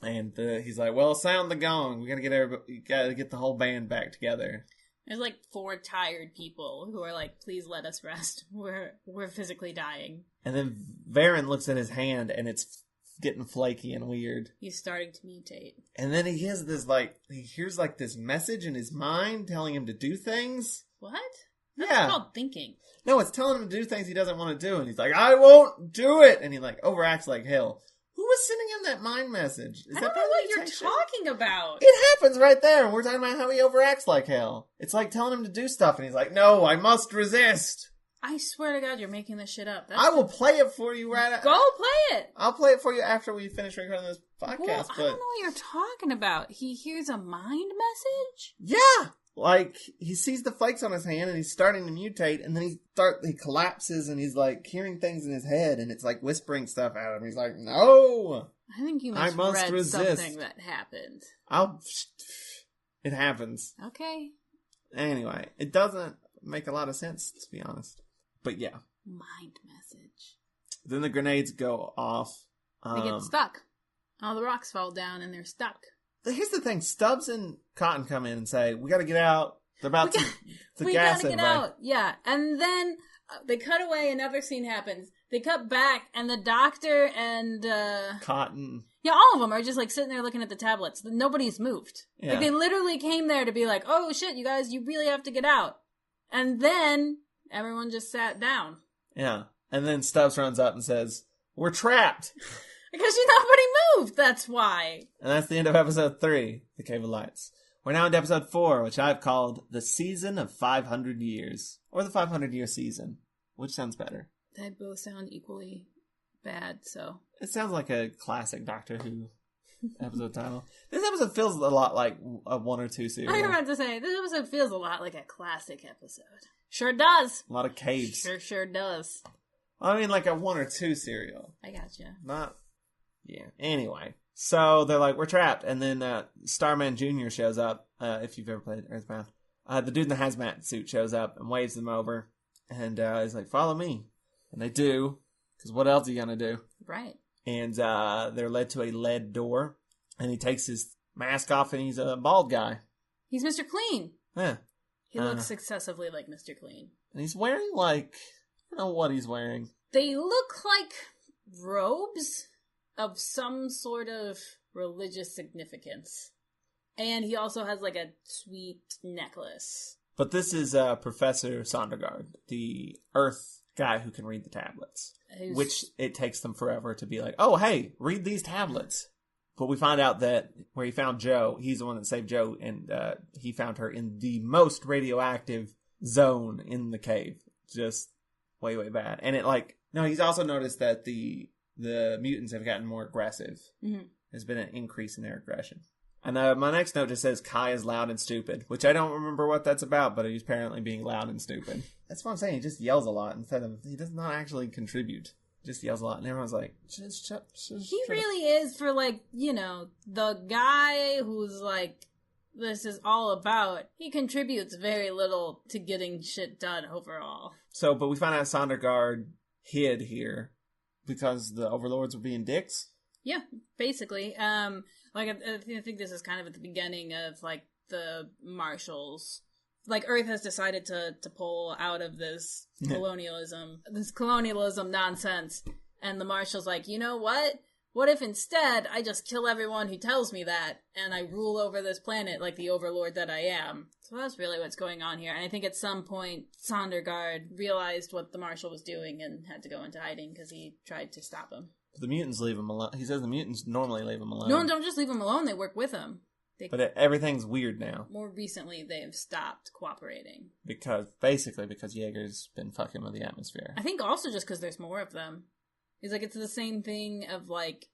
S2: And he's like, "Well, sound the gong. We gotta get the whole band back together."
S3: There's like 4 tired people who are like, "Please let us rest. We're physically dying." And
S2: then Varen looks at his hand, and it's getting flaky and weird.
S3: He's starting to mutate.
S2: And then he hears this message in his mind telling him to do things.
S3: What? That's called thinking.
S2: No, it's telling him to do things he doesn't want to do, and he's like, I won't do it! And he like overacts like hell. Who was sending him that mind message?
S3: I don't know what you're talking about.
S2: It happens right there, and we're talking about how he overacts like hell. It's like telling him to do stuff, and he's like, no, I must resist.
S3: I swear to God, you're making this shit up.
S2: I will play it for you right
S3: Go play it!
S2: I'll play it for you after we finish recording this podcast.
S3: Well, I don't know what you're talking about. He hears a mind message?
S2: Yeah! Like, he sees the flakes on his hand, and he's starting to mutate, and then he collapses, and he's, like, hearing things in his head, and it's, like, whispering stuff at him. He's like, no!
S3: I think you misread something that happened.
S2: It happens.
S3: Okay.
S2: Anyway, it doesn't make a lot of sense, to be honest. But yeah.
S3: Mind message.
S2: Then the grenades go off.
S3: They get stuck. All the rocks fall down, and they're stuck.
S2: Here's the thing. Stubbs and Cotton come in and say, we gotta get out. They're about to gas
S3: we gotta get out. Yeah. And then they cut away. Another scene happens. They cut back, and the doctor and
S2: Cotton.
S3: Yeah, all of them are just like sitting there looking at the tablets. Nobody's moved.
S2: Yeah.
S3: Like they literally came there to be like, oh shit, you guys, you really have to get out. And then everyone just sat down.
S2: Yeah. And then Stubbs runs up and says, we're trapped.
S3: Because nobody moved, that's why.
S2: And that's the end of episode 3, The Cave of Lights. We're now into episode 4, which I've called The Season of 500 Years. Or the 500-year season. Which sounds better?
S3: They both sound equally bad, so.
S2: It sounds like a classic Doctor Who episode title. This episode feels a lot like a 1 or 2 serial.
S3: I was about to say, this episode feels a lot like a classic episode. Sure does.
S2: A lot of caves.
S3: Sure does.
S2: I mean, like a 1 or 2 serial.
S3: I gotcha.
S2: Not... Yeah. Anyway. So, they're like, we're trapped. And then Starman Jr. shows up, if you've ever played Earthbound. The dude in the hazmat suit shows up and waves them over. And he's like, follow me. And they do. Because what else are you going to do?
S3: Right.
S2: And they're led to a lead door. And he takes his mask off and he's a bald guy.
S3: He's Mr. Clean.
S2: Yeah.
S3: He looks excessively like Mr. Clean.
S2: And he's wearing like... I don't know what he's wearing.
S3: They look like robes of some sort of religious significance. And he also has like a sweet necklace.
S2: But this is Professor Sondergaard, the Earth guy who can read the tablets. Which it takes them forever to be like, oh, hey, read these tablets. But we find out that where he found Joe, he's the one that saved Joe, and he found her in the most radioactive zone in the cave. Just way, way bad. And it like, no, he's also noticed that the mutants have gotten more aggressive. Mm-hmm. There's been an increase in their aggression. And my next note just says Kai is loud and stupid, which I don't remember what that's about, but he's apparently being loud and stupid. That's what I'm saying. He just yells a lot instead of, he does not actually contribute. Just yells a lot, and everyone's like, just shut
S3: He really is, for like, you know, the guy who's like, this is all about, he contributes very little to getting shit done overall.
S2: So, but we find out Sondergaard hid here because the overlords were being dicks?
S3: Yeah, basically. Like, I think this is kind of at the beginning of, like, the Marshals. Like, Earth has decided to pull out of this colonialism nonsense. And the Marshal's like, you know what? What if instead I just kill everyone who tells me that, and I rule over this planet like the overlord that I am? So that's really what's going on here. And I think at some point, Sondergaard realized what the Marshal was doing and had to go into hiding because he tried to stop him.
S2: The mutants leave him alone. He says the mutants normally leave him alone.
S3: No, don't just leave him alone. They work with him.
S2: But everything's weird now.
S3: More recently, they have stopped cooperating.
S2: Because Jaeger's been fucking with the atmosphere.
S3: I think also just because there's more of them. It's like, it's the same thing of, like,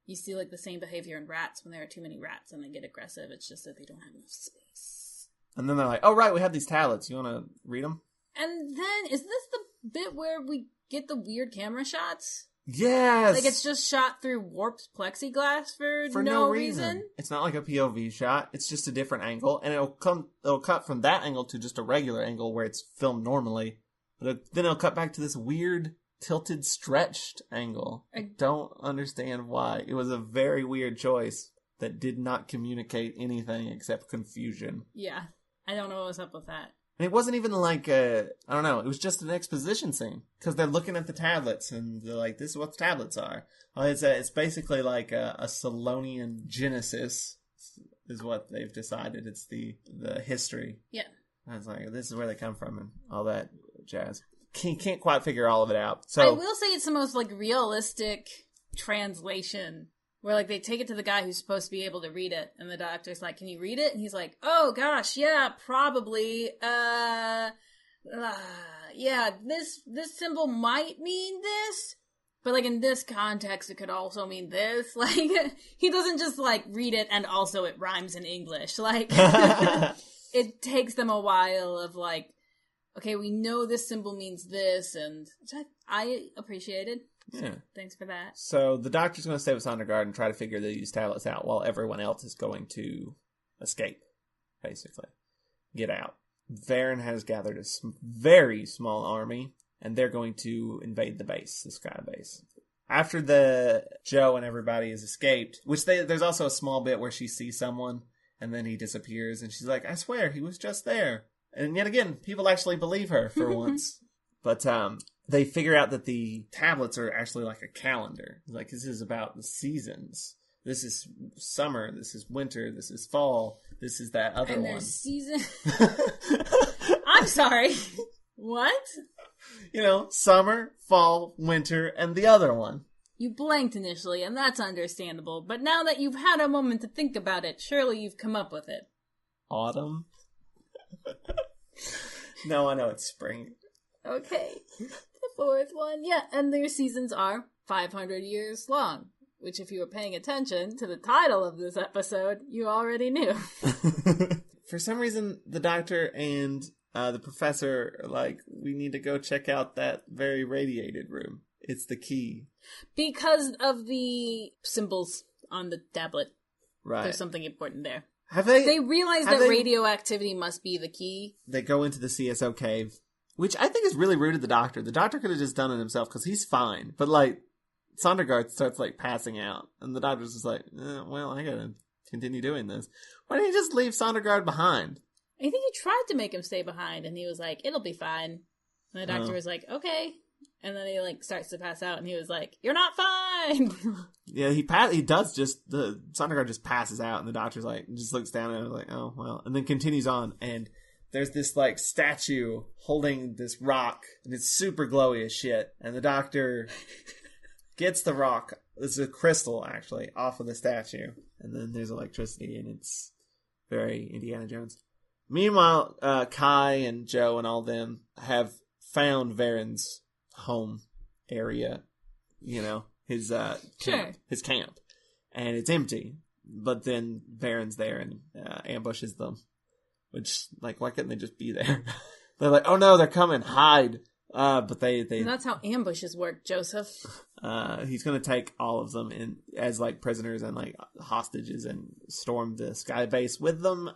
S3: you see, like, the same behavior in rats when there are too many rats and they get aggressive. It's just that they don't have enough space.
S2: And then they're like, oh, right, we have these tablets. You want to read them?
S3: And then, is this the bit where we get the weird camera shots?
S2: Yes!
S3: Like, it's just shot through warped plexiglass for no reason?
S2: It's not like a POV shot. It's just a different angle. And it'll cut from that angle to just a regular angle where it's filmed normally. But then it'll cut back to this weird, tilted, stretched angle. I don't understand why. It was a very weird choice that did not communicate anything except confusion.
S3: Yeah. I don't know what was up with that.
S2: And it wasn't even like I don't know, it was just an exposition scene. Because they're looking at the tablets and they're like, this is what the tablets are. Well, it's basically like a Salonian Genesis is what they've decided. It's the history.
S3: Yeah.
S2: I was like, this is where they come from and all that jazz. Can't quite figure all of it out. So
S3: I will say it's the most, like, realistic translation. Where, like, they take it to the guy who's supposed to be able to read it, and the doctor's like, can you read it? And he's like, oh, gosh, yeah, probably. Yeah, this symbol might mean this, but, like, in this context, it could also mean this. Like, he doesn't just, like, read it and also it rhymes in English. Like, it takes them a while of, like, okay, we know this symbol means this, and which I appreciated.
S2: Yeah.
S3: Thanks for that.
S2: So the doctor's going to stay with Sondergaard and try to figure these tablets out while everyone else is going to escape, basically. Get out. Varen has gathered a very small army, and they're going to invade the base, the sky base. After Joe and everybody has escaped, which there's also a small bit where she sees someone, and then he disappears, and she's like, I swear, he was just there. And yet again, people actually believe her for once. But they figure out that the tablets are actually like a calendar. Like, this is about the seasons. This is summer. This is winter. This is fall. This is that other one.
S3: And there's season... I'm sorry. What?
S2: You know, summer, fall, winter, and the other one.
S3: You blanked initially, and that's understandable. But now that you've had a moment to think about it, surely you've come up with it.
S2: Autumn? No, I know it's spring.
S3: Okay. The fourth one. Yeah, and their seasons are 500 years long. which if you were paying attention to the title of this episode, you already knew.
S2: For some reason, the doctor and the professor are like, we need to go check out that very radiated room. It's the key.
S3: Because of the symbols on the tablet.
S2: Right.
S3: There's something important there.
S2: Have
S3: They realize that radioactivity must be the key.
S2: They go into the CSO cave, which I think is really rude of the doctor. The doctor could have just done it himself because he's fine. But, like, Sondergaard starts, like, passing out. And the doctor's just like, well, I gotta continue doing this. Why didn't he just leave Sondergaard behind?
S3: I think he tried to make him stay behind, and he was like, it'll be fine. And the doctor was like, okay. And then he, like, starts to pass out, and he was like, you're not fine!
S2: Yeah, he does just, the Sondergaard just passes out, and the doctor's like, just looks down at him like, oh, well. And then continues on, and there's this, like, statue holding this rock, and it's super glowy as shit. And the doctor gets the rock, it's a crystal, actually, off of the statue. And then there's electricity, and it's very Indiana Jones. Meanwhile, Kai and Joe and all them have found Varen's home area, you know, his camp, and it's empty. But then Varen's there and ambushes them, which, like, why couldn't they just be there? They're like, oh no, they're coming, hide. But they
S3: that's how ambushes work, Joseph.
S2: He's gonna take all of them in as, like, prisoners and, like, hostages and storm the sky base with them.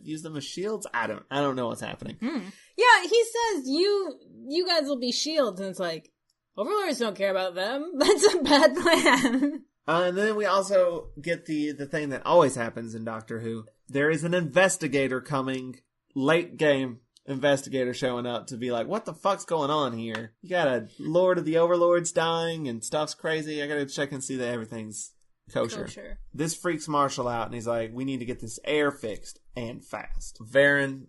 S2: Use them as shields. I don't know what's happening.
S3: Yeah, he says you guys will be shields, and it's like, Overlords don't care about them. That's a bad plan.
S2: And then we also get the thing that always happens in Doctor Who. There is an investigator coming, late game investigator showing up to be like, what the fuck's going on here? You got a Lord of the Overlords dying and stuff's crazy. I gotta check and see that everything's kosher. This freaks Marshall out, and he's like, we need to get this air fixed, and fast. Varen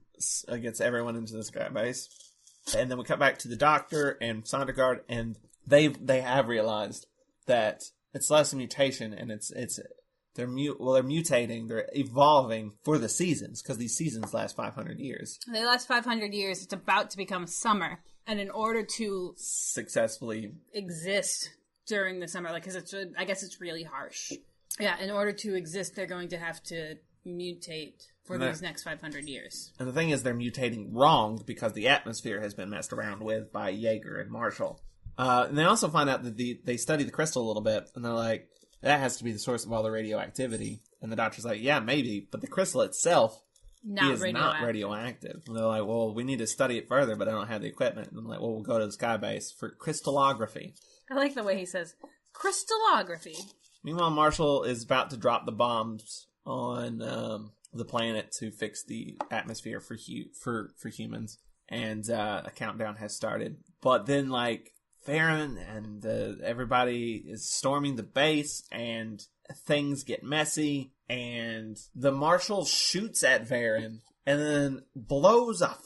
S2: gets everyone into the sky base. And then we cut back to the Doctor and Sondergaard, and they have realized that it's less a mutation, and they're mutating, they're evolving for the seasons, because these seasons last 500 years.
S3: They last 500 years. It's about to become summer, and in order to
S2: successfully
S3: exist during the summer, like, because I guess it's really harsh. Yeah, in order to exist, they're going to have to mutate for these next 500 years.
S2: And the thing is, they're mutating wrong because the atmosphere has been messed around with by Yeager and Marshall. And they also find out that they study the crystal a little bit, and they're like, that has to be the source of all the radioactivity. And the doctor's like, yeah, maybe, but the crystal itself is not radioactive. And they're like, well, we need to study it further, but I don't have the equipment. And I'm like, well, we'll go to the sky base for crystallography.
S3: I like the way he says, crystallography.
S2: Meanwhile, Marshall is about to drop the bombs on the planet to fix the atmosphere for humans. And a countdown has started. But then, like, Varen and everybody is storming the base, and things get messy, and the Marshal shoots at Varen and then blows a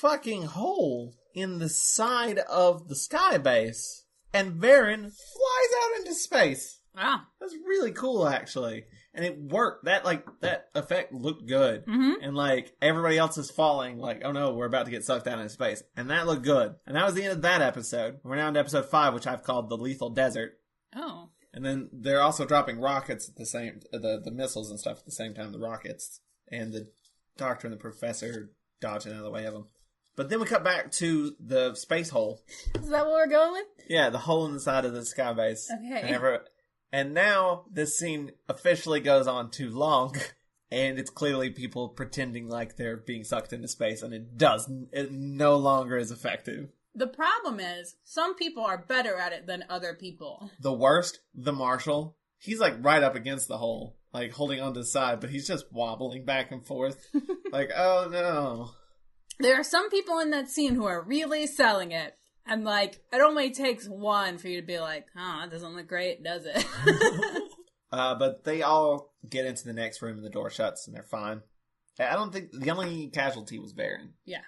S2: fucking hole in the side of the sky base, and Varen flies out into space.
S3: Wow.
S2: That's really cool, actually. And it worked. That effect looked good.
S3: Mm-hmm.
S2: And, like, everybody else is falling, like, oh no, we're about to get sucked down into space. And that looked good. And that was the end of that episode. We're now into episode 5, which I've called The Lethal Desert.
S3: Oh.
S2: And then they're also dropping rockets at the missiles and stuff at the same time, the rockets. And the Doctor and the Professor dodging out of the way of them. But then we cut back to the space hole.
S3: Is that what we're going with?
S2: Yeah, the hole in the side of the sky base.
S3: Okay.
S2: And now this scene officially goes on too long, and it's clearly people pretending like they're being sucked into space, and it no longer is effective.
S3: The problem is, some people are better at it than other people.
S2: The worst, the Marshal, he's like right up against the hole, like holding onto the side, but he's just wobbling back and forth. Like, oh no.
S3: There are some people in that scene who are really selling it. And, like, it only takes one for you to be like, oh, that doesn't look great, does it?
S2: But they all get into the next room and the door shuts and they're fine. I don't think the only casualty was Varen.
S3: Yeah.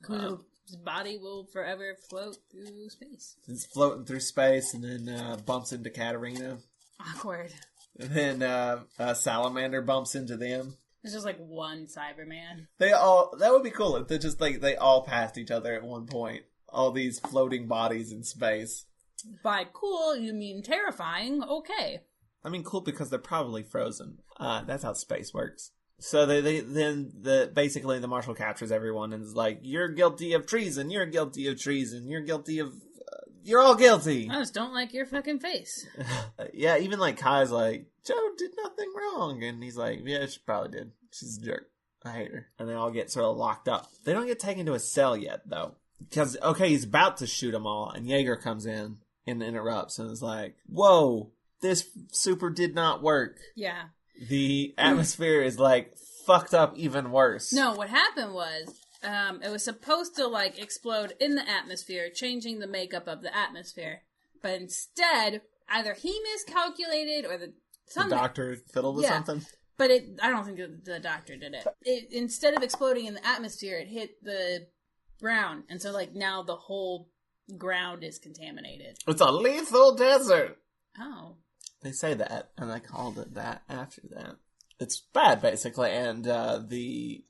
S3: His body will forever float through space.
S2: It's floating through space and then bumps into Katarina.
S3: Awkward.
S2: And then Salamander bumps into them.
S3: It's just like one Cyberman.
S2: That would be cool if they all passed each other at one point. All these floating bodies in space.
S3: By cool, you mean terrifying. Okay.
S2: I mean, cool because they're probably frozen. That's how space works. So basically the marshal captures everyone and is like, you're guilty of treason, you're guilty of treason, you're guilty of... you're all guilty!
S3: I just don't like your fucking face.
S2: Yeah, even like Kai's like, Joe did nothing wrong. And he's like, yeah, she probably did. She's a jerk. I hate her. And they all get sort of locked up. They don't get taken to a cell yet, though. Because, okay, he's about to shoot them all, and Jaeger comes in and interrupts and is like, whoa, this super did not work.
S3: Yeah.
S2: The atmosphere is, like, fucked up even worse.
S3: No, what happened was, it was supposed to, like, explode in the atmosphere, changing the makeup of the atmosphere. But instead, either he miscalculated or the
S2: doctor fiddled with something?
S3: But I don't think the doctor did it. Instead of exploding in the atmosphere, it hit the ground. And so, like, now the whole ground is contaminated.
S2: It's a lethal desert!
S3: Oh.
S2: They say that, and I called it that after that. It's bad, basically, and the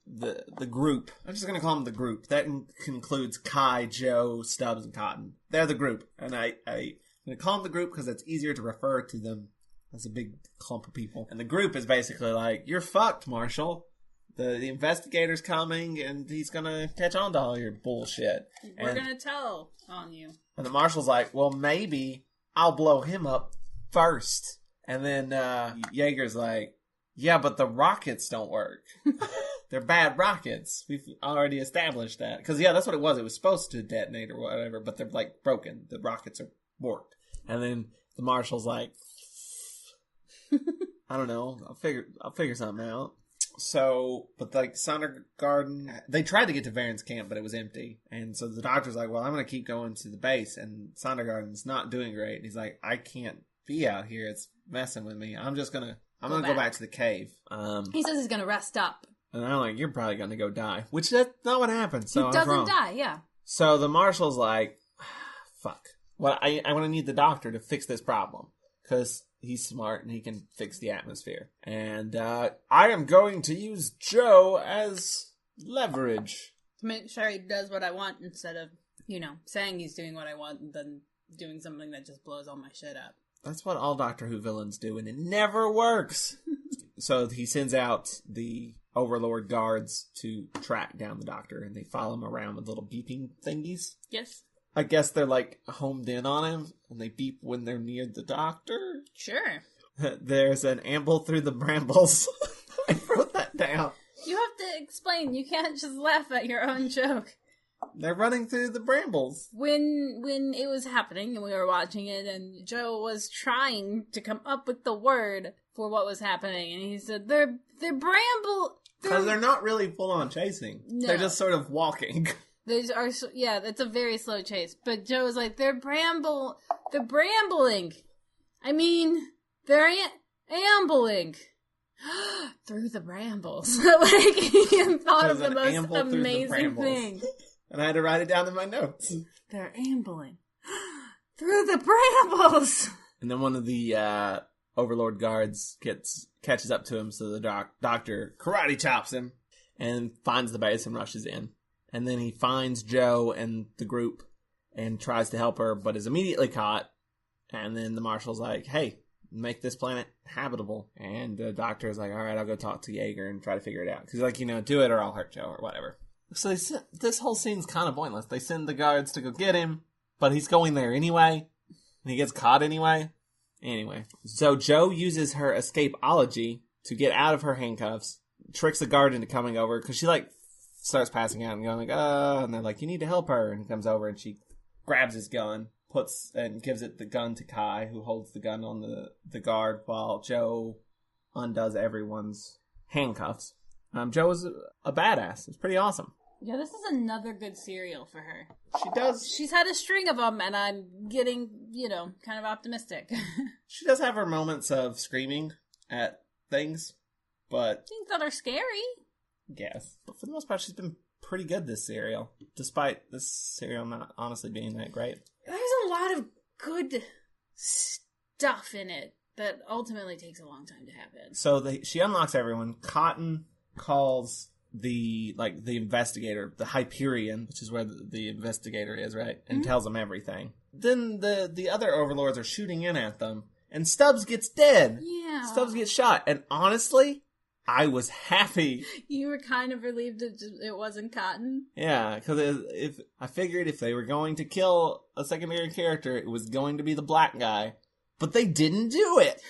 S2: group, I'm just going to call them the group. That concludes Kai, Joe, Stubbs, and Cotton. They're the group, and I'm going to call them the group because it's easier to refer to them as a big clump of people. And the group is basically like, you're fucked, Marshall. The investigator's coming, and he's going to catch on to all your bullshit.
S3: We're going to tell on you.
S2: And the marshal's like, well, maybe I'll blow him up first. And then Jaeger's like, yeah, but the rockets don't work. They're bad rockets. We've already established that. Because, yeah, that's what it was. It was supposed to detonate or whatever, but they're, like, broken. The rockets are warped. And then the marshal's like, I don't know. I'll figure something out. So, but like Sondergarten, they tried to get to Varen's camp, but it was empty. And so the doctor's like, well, I'm going to keep going to the base. And Sondergarten's not doing great. And he's like, I can't be out here. It's messing with me. I'm going to go back to the cave.
S3: He says he's going to rest up.
S2: And I'm like, you're probably going to go die. Which that's not what happened. So
S3: he doesn't die, yeah.
S2: So the marshal's like, fuck. Well, I want to need the doctor to fix this problem. Because he's smart and he can fix the atmosphere. And I am going to use Joe as leverage.
S3: To make sure he does what I want instead of, saying he's doing what I want and then doing something that just blows all my shit up.
S2: That's what all Doctor Who villains do, and it never works. So he sends out the Overlord guards to track down the Doctor, and they follow him around with little beeping thingies.
S3: Yes.
S2: I guess they're, like, homed in on him, and they beep when they're near the Doctor.
S3: Sure.
S2: There's an amble through the brambles. I wrote that down.
S3: You have to explain. You can't just laugh at your own joke.
S2: They're running through the brambles.
S3: When it was happening, and we were watching it, and Joe was trying to come up with the word for what was happening, and he said, they're bramble...
S2: Because they're not really full-on chasing. No. They're just sort of walking.
S3: Yeah, it's a very slow chase. But Joe was like, they're brambling. I mean, they're ambling. Through the brambles. Like, he thought of the most amazing thing.
S2: And I had to write it down in my notes.
S3: They're ambling. Through the brambles!
S2: And then one of the Overlord guards catches up to him, so the doctor karate chops him and finds the base and rushes in. And then he finds Joe and the group and tries to help her, but is immediately caught. And then the marshal's like, hey, make this planet habitable. And the doctor is like, all right, I'll go talk to Jaeger and try to figure it out. Because he's like, do it or I'll hurt Joe or whatever. So this whole scene's kind of pointless. They send the guards to go get him, but he's going there anyway. And he gets caught anyway. Anyway, so Joe uses her escapeology to get out of her handcuffs, tricks the guard into coming over, because she, like, starts passing out and going like, and they're like, you need to help her. And he comes over and she grabs his gun, and gives it the gun to Kai, who holds the gun on the guard while Joe undoes everyone's handcuffs. Joe is a badass. It's pretty awesome.
S3: Yeah, this is another good serial for her.
S2: She does.
S3: She's had a string of them, and I'm getting, kind of optimistic.
S2: She does have her moments of screaming at things, but...
S3: Things that are scary.
S2: Yes. But for the most part, she's been pretty good this serial, despite this serial not honestly being that great.
S3: There's a lot of good stuff in it that ultimately takes a long time to happen.
S2: So she unlocks everyone. Cotton calls the investigator, the Hyperion, which is where the investigator is, right? And tells them everything. Then the other overlords are shooting in at them, and Stubbs gets dead.
S3: Yeah.
S2: Stubbs gets shot. And honestly, I was happy.
S3: You were kind of relieved it wasn't Cotton.
S2: Yeah, because if I figured if they were going to kill a secondary character, it was going to be the black guy. But they didn't do it.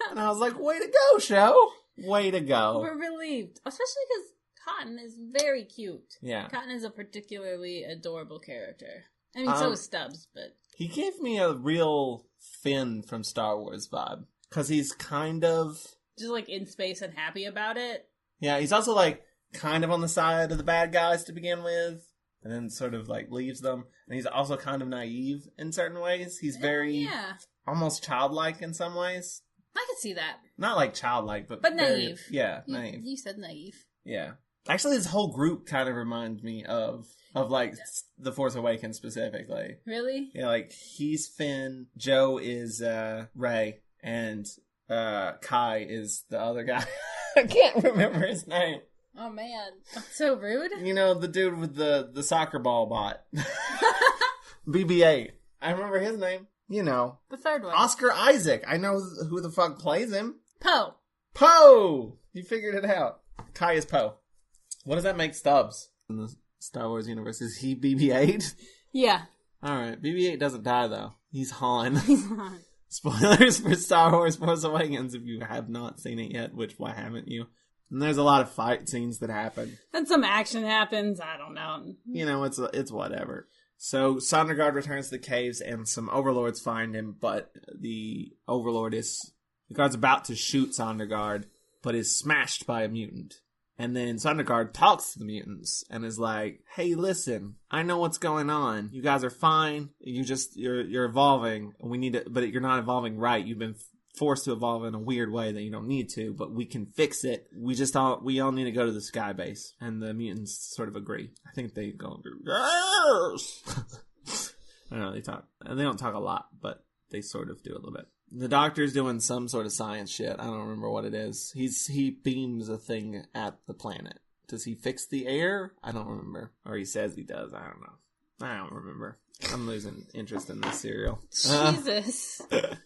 S2: And I was like, way to go, show. Way to go.
S3: We're relieved. Especially because Cotton is very cute.
S2: Yeah.
S3: Cotton is a particularly adorable character. I mean, so is Stubbs, but...
S2: He gave me a real Finn from Star Wars vibe. Because he's kind of...
S3: just, like, in space and happy about it.
S2: Yeah, he's also, like, kind of on the side of the bad guys to begin with. And then sort of, like, leaves them. And he's also kind of naive in certain ways. He's very...
S3: yeah.
S2: Almost childlike in some ways.
S3: I could see that.
S2: Not, like, childlike, but
S3: naive.
S2: Very, yeah, naive.
S3: You said naive.
S2: Yeah. Actually, this whole group kind of reminds me of like, The Force Awakens specifically.
S3: Really?
S2: Yeah, like, he's Finn, Joe is Rey, and Kai is the other guy. I can't remember his name.
S3: Oh, man. That's so rude.
S2: You know, the dude with the soccer ball bot. BB-8. I remember his name. You know.
S3: The third one.
S2: Oscar Isaac. I know who the fuck plays him.
S3: Poe.
S2: Poe! You figured it out. Kai is Poe. What does that make Stubbs in the Star Wars universe? Is he BB-8?
S3: Yeah.
S2: Alright, BB-8 doesn't die, though. He's Han.
S3: He's Han.
S2: Spoilers for Star Wars Force Awakens if you have not seen it yet, which why haven't you? And there's a lot of fight scenes that happen.
S3: Then some action happens. I don't know.
S2: You know, it's whatever. So Sondergaard returns to the caves and some overlords find him, but the guard's about to shoot Sondergaard, but is smashed by a mutant. And then Sondergaard talks to the mutants and is like, hey, listen, I know what's going on. You guys are fine. You're evolving. But you're not evolving right. You've been forced to evolve in a weird way that you don't need to, but we can fix it. We all need to go to the sky base. And the mutants sort of agree. I think they go, yes! I don't know, they talk. And they don't talk a lot, but they sort of do a little bit. The doctor's doing some sort of science shit. I don't remember what it is. He beams a thing at the planet. Does he fix the air? I don't remember. Or he says he does. I don't know. I don't remember. I'm losing interest in this serial.
S3: Jesus.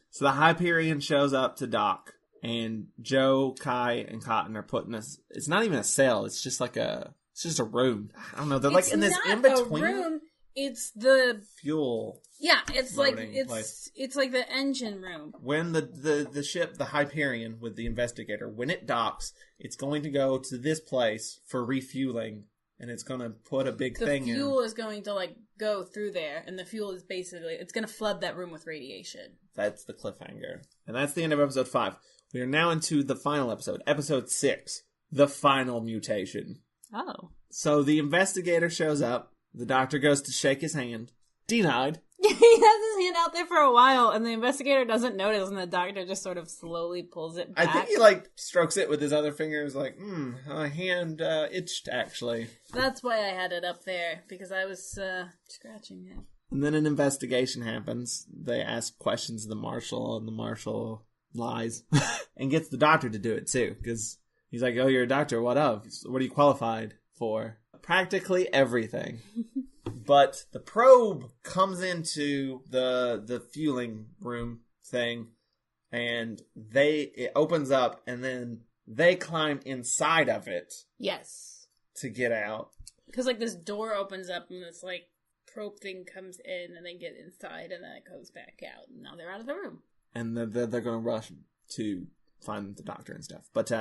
S2: So the Hyperion shows up to dock. And Joe, Kai, and Cotton are put in this... It's not even a cell. It's just like It's just a room. I don't know. They're like in this in-between...
S3: It's not a room. It's the...
S2: fuel...
S3: Yeah, it's like
S2: place.
S3: it's like the engine room.
S2: When the ship, the Hyperion with the investigator, when it docks, it's going to go to this place for refueling, and it's going to put a big thing in.
S3: The fuel is going to like go through there, and the fuel is basically it's going to flood that room with radiation.
S2: That's the cliffhanger, and that's the end of episode 5. We are now into the final episode, episode 6, the final mutation.
S3: Oh,
S2: so the investigator shows up. The doctor goes to shake his hand. Denied.
S3: He has his hand out there for a while, and the investigator doesn't notice, and the doctor just sort of slowly pulls it back.
S2: I think he, like, strokes it with his other fingers, like, my hand itched, actually.
S3: That's why I had it up there, because I was scratching it.
S2: And then an investigation happens. They ask questions of the marshal, and the marshal lies. And gets the doctor to do it, too, because he's like, oh, you're a doctor, what of? What are you qualified for? Practically everything. But the probe comes into the fueling room thing, and it opens up, and then they climb inside of it.
S3: Yes.
S2: To get out.
S3: Because, like, this door opens up, and this, like, probe thing comes in, and they get inside, and then it goes back out, and now they're out of the room. And
S2: they're going to rush to find the doctor and stuff. But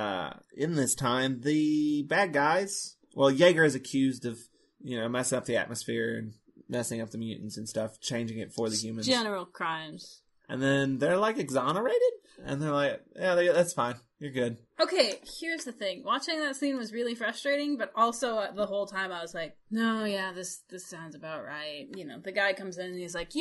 S2: in this time, the bad guys... Well, Jaeger is accused of, messing up the atmosphere and messing up the mutants and stuff, changing it for the humans.
S3: General crimes.
S2: And then they're, like, exonerated? And they're like, yeah, that's fine. You're good.
S3: Okay, here's the thing. Watching that scene was really frustrating, but also the whole time I was like, no, yeah, this sounds about right. The guy comes in and he's like,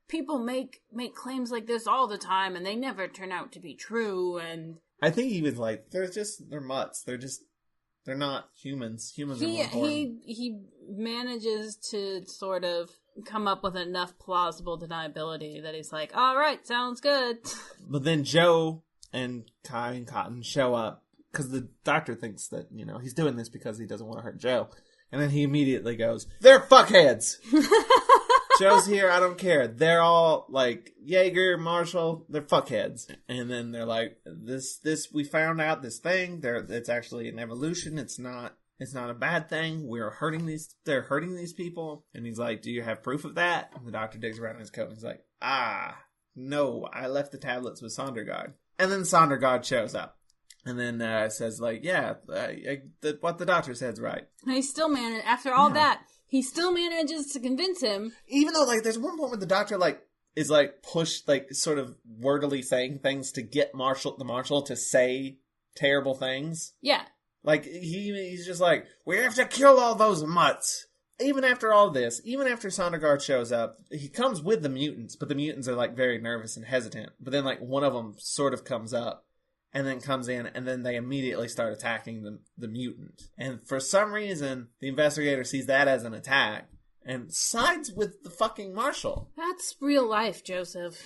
S3: people make claims like this all the time, and they never turn out to be true, and... I
S2: think he was like, they're mutts. They're not humans. Humans are more important.
S3: He manages to sort of come up with enough plausible deniability that he's like, all right, sounds good.
S2: But then Joe and Kai and Cotton show up because the doctor thinks that, he's doing this because he doesn't want to hurt Joe. And then he immediately goes, they're fuckheads! Joe's here, I don't care. They're all like Jaeger, Marshall, they're fuckheads. And then they're like, this we found out this thing, it's actually an evolution, it's not a bad thing. They're hurting these people. And he's like, do you have proof of that? And the doctor digs around in his coat and he's like, no, I left the tablets with Sondergaard. And then Sondergaard shows up. And then says like, what the doctor said's right.
S3: And he still after all that, he still manages to convince him.
S2: Even though like there's one point where the doctor like is like pushed like sort of wordily saying things to get the Marshal to say terrible things.
S3: Yeah.
S2: Like, he's just like, we have to kill all those mutts. Even after all this, even after Sondergaard shows up, he comes with the mutants, but the mutants are, like, very nervous and hesitant. But then, like, one of them sort of comes up, and then comes in, and then they immediately start attacking the mutant. And for some reason, the investigator sees that as an attack, and sides with the fucking Marshal.
S3: That's real life, Joseph.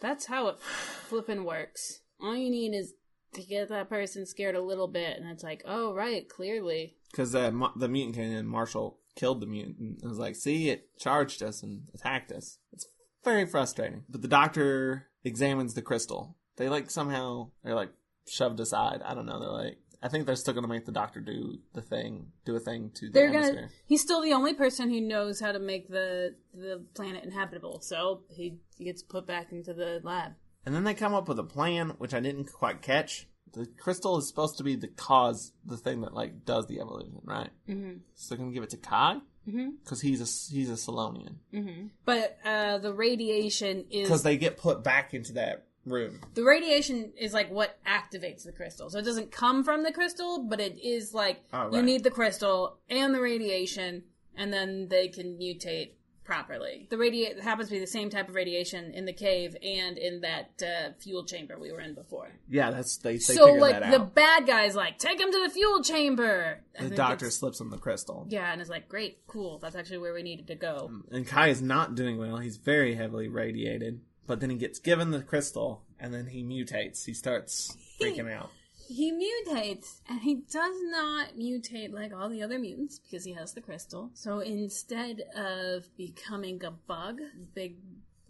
S3: That's how it flippin' works. All you need is to get that person scared a little bit, and it's like, oh, right, clearly.
S2: Because the mutant came in, Marshall killed the mutant. It was like, see, it charged us and attacked us. It's very frustrating. But the doctor examines the crystal. They, like, somehow, they're, like, shoved aside. I don't know. They're like, I think they're still going to make the doctor do a thing to the atmosphere.
S3: He's still the only person who knows how to make the planet inhabitable, so he gets put back into the lab.
S2: And then they come up with a plan, which I didn't quite catch. The crystal is supposed to be the thing that, like, does the evolution, right? Mm-hmm. So they're going to give it to Kai? Because he's a Solonian.
S3: Mm-hmm. But the radiation is...
S2: Because they get put back into that room.
S3: The radiation is, like, what activates the crystal. So it doesn't come from the crystal, but it is, like, you need the crystal and the radiation, and then they can mutate properly. The happens to be the same type of radiation in the cave and in that fuel chamber we were in before.
S2: Yeah, they figured
S3: that out. So, the bad guy's like, take him to the fuel chamber!
S2: And the doctor slips him the crystal.
S3: Yeah, and is like, great, cool, that's actually where we needed to go.
S2: And Kai is not doing well. He's very heavily radiated. But then he gets given the crystal, and then he mutates. He starts freaking out.
S3: He mutates, and he does not mutate like all the other mutants because he has the crystal. So instead of becoming a bug, big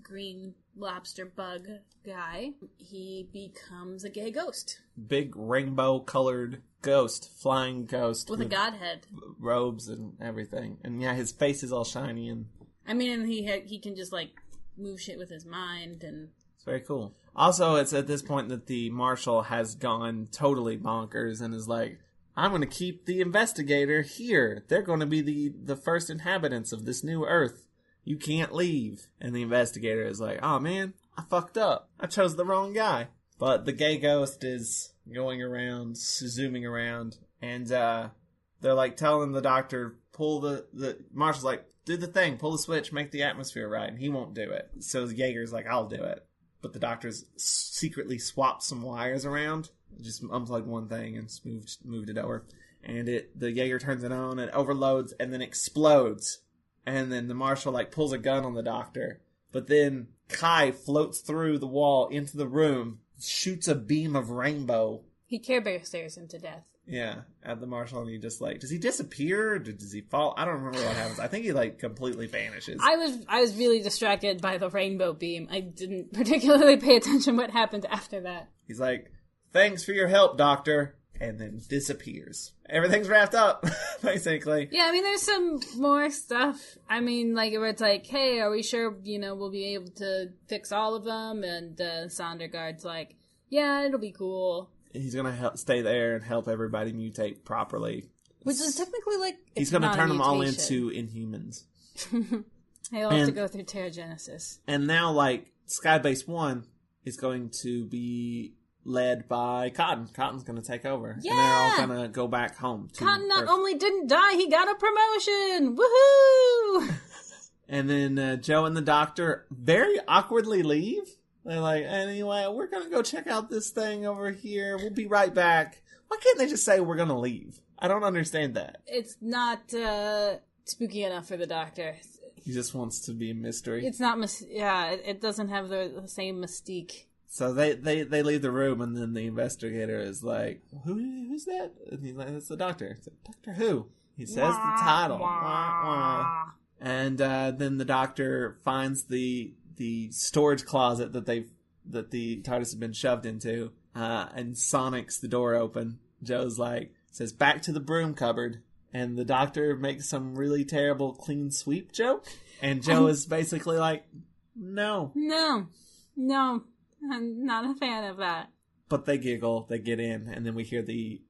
S3: green lobster bug guy, he becomes a gay ghost.
S2: Big rainbow-colored ghost, flying ghost.
S3: With a godhead.
S2: Robes and everything. And yeah, his face is all shiny. And
S3: I mean, and he can just like move shit with his mind and...
S2: It's very cool. Also, it's at this point that the Marshal has gone totally bonkers and is like, I'm going to keep the investigator here. They're going to be the first inhabitants of this new Earth. You can't leave. And the investigator is like, oh man, I fucked up. I chose the wrong guy. But the gay ghost is going around, zooming around, and they're like telling the doctor, pull the Marshal's like, do the thing, pull the switch, make the atmosphere right, and he won't do it. So Jaeger's like, I'll do it. But the doctor's secretly swapped some wires around, just unplugged one thing and moved it over. And the Jaeger turns it on, it overloads, and then explodes. And then the Marshal like pulls a gun on the doctor. But then Kai floats through the wall into the room, shoots a beam of rainbow.
S3: He Care Bear stares him to death.
S2: Yeah, at the Marshal, and he just like, does he disappear? Or does he fall? I don't remember what happens. I think he like completely vanishes.
S3: I was really distracted by the rainbow beam. I didn't particularly pay attention what happened after that.
S2: He's like, thanks for your help, Doctor, and then disappears. Everything's wrapped up, basically.
S3: Yeah, I mean, there's some more stuff. I mean, like, where it's like, hey, are we sure, we'll be able to fix all of them? And Sondergaard's like, yeah, it'll be cool.
S2: He's going to stay there and help everybody mutate properly.
S3: Which is technically like...
S2: He's going to turn them all into Inhumans.
S3: They'll have to go through Terrigenesis.
S2: And now, like, Skybase 1 is going to be led by Cotton. Cotton's going to take over.
S3: Yeah!
S2: And they're all going to go back home.
S3: Cotton not only didn't die, he got a promotion! Woohoo!
S2: And then Joe and the Doctor very awkwardly leave. They're like, anyway, we're going to go check out this thing over here. We'll be right back. Why can't they just say we're going to leave? I don't understand that.
S3: It's not spooky enough for the Doctor.
S2: He just wants to be a mystery.
S3: It's not, it doesn't have the same mystique.
S2: So they leave the room, and then the investigator is like, who's that? And he's like, it's the Doctor. It's like, Doctor who? He says the title. Wah, wah. And then the Doctor finds the storage closet that the TARDIS has been shoved into, and sonics the door open. Joe's says, "Back to the broom cupboard." And the Doctor makes some really terrible clean sweep joke. And Joe is basically like, No, I'm not a fan of that. But they giggle, they get in, and then we hear the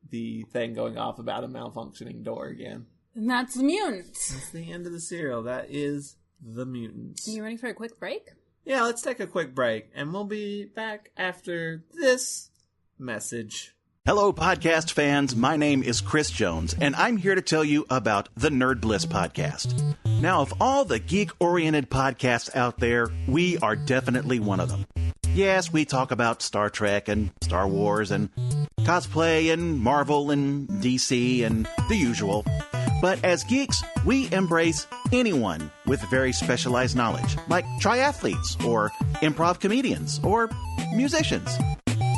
S2: thing going off about a malfunctioning door again.
S3: And that's the Mutants.
S2: That's the end of the serial. That is the Mutants.
S3: Are you ready for a quick break?
S2: Yeah, let's take a quick break, and we'll be back after this message.
S5: Hello, podcast fans. My name is Chris Jones, and I'm here to tell you about the Nerd Bliss podcast. Now, of all the geek-oriented podcasts out there, we are definitely one of them. Yes, we talk about Star Trek and Star Wars and cosplay and Marvel and DC and the usual. But as geeks, we embrace anyone with very specialized knowledge, like triathletes or improv comedians or musicians.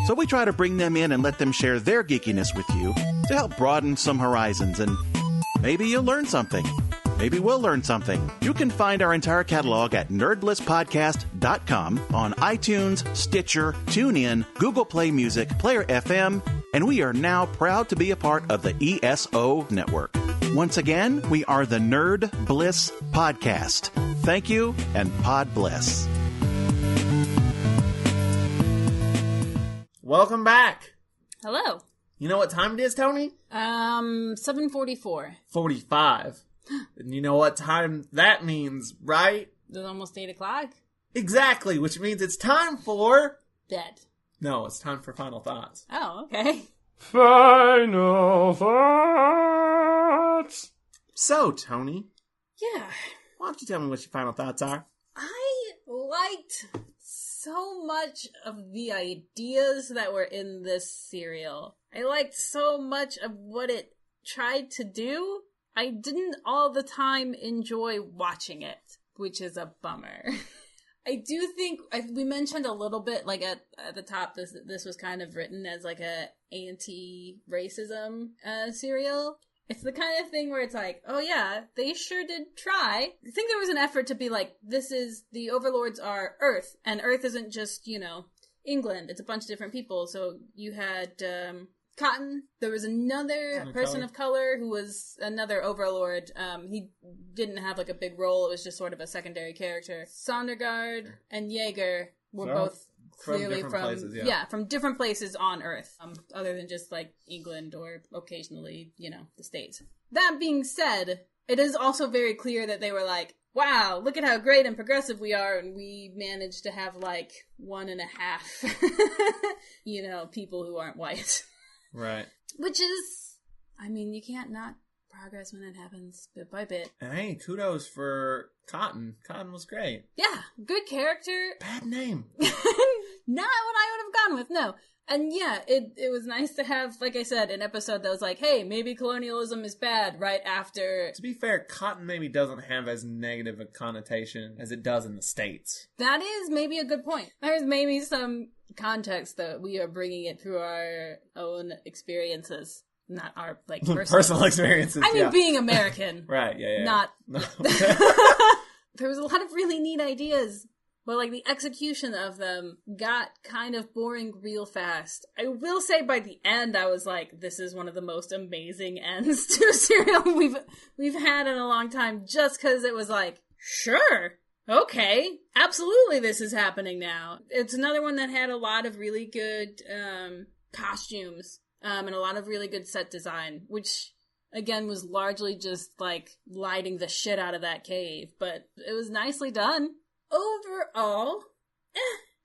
S5: So we try to bring them in and let them share their geekiness with you to help broaden some horizons, and maybe you'll learn something. Maybe we'll learn something. You can find our entire catalog at nerdblisspodcast.com on iTunes, Stitcher, TuneIn, Google Play Music, Player FM, and we are now proud to be a part of the ESO network. Once again, we are the Nerd Bliss Podcast. Thank you, and pod bless.
S2: Welcome back.
S3: Hello.
S2: You know what time it is, Tony?
S3: 7:44.
S2: 45. And you know what time that means, right?
S3: It's almost 8 o'clock.
S2: Exactly, which means it's time for...
S3: Dead.
S2: No, it's time for Final Thoughts.
S3: Oh, okay.
S6: Final Thoughts!
S2: So, Tony,
S3: Yeah.
S2: why don't you tell me what your final thoughts are?
S3: I liked so much of the ideas that were in this serial. I liked so much of what it tried to do. I didn't all the time enjoy watching it, which is a bummer. I do think we mentioned a little bit, at the top, this was kind of written as a anti-racism serial. It's the kind of thing where it's oh yeah, they sure did try. I think there was an effort to be the overlords are Earth, and Earth isn't just, England. It's a bunch of different people. So you had Cotton. There was another person of color who was another overlord. He didn't have a big role. It was just sort of a secondary character. Sondergaard and Jaeger were both clearly from
S2: places,
S3: from different places on Earth, other than just England or occasionally, the States. That being said, it is also very clear that they were wow, look at how great and progressive we are, and we managed to have 1.5, people who aren't white.
S2: Right.
S3: Which is, you can't not progress when it happens bit by bit.
S2: And hey, kudos for Cotton. Cotton was great.
S3: Yeah, good character.
S2: Bad name.
S3: Not what I would have gone with, no. And yeah, it was nice to have, like I said, an episode that was hey, maybe colonialism is bad right after.
S2: To be fair, Cotton maybe doesn't have as negative a connotation as it does in the States.
S3: That is maybe a good point. There's maybe some context that we are bringing it through our own experiences. Not our,
S2: personal experiences.
S3: Being American.
S2: Right, yeah.
S3: Not.
S2: No.
S3: There was a lot of really neat ideas. But, the execution of them got kind of boring real fast. I will say by the end, I was this is one of the most amazing ends to a serial we've had in a long time, just because it was sure, okay, absolutely this is happening now. It's another one that had a lot of really good costumes and a lot of really good set design, which, again, was largely just, lighting the shit out of that cave. But it was nicely done. Overall,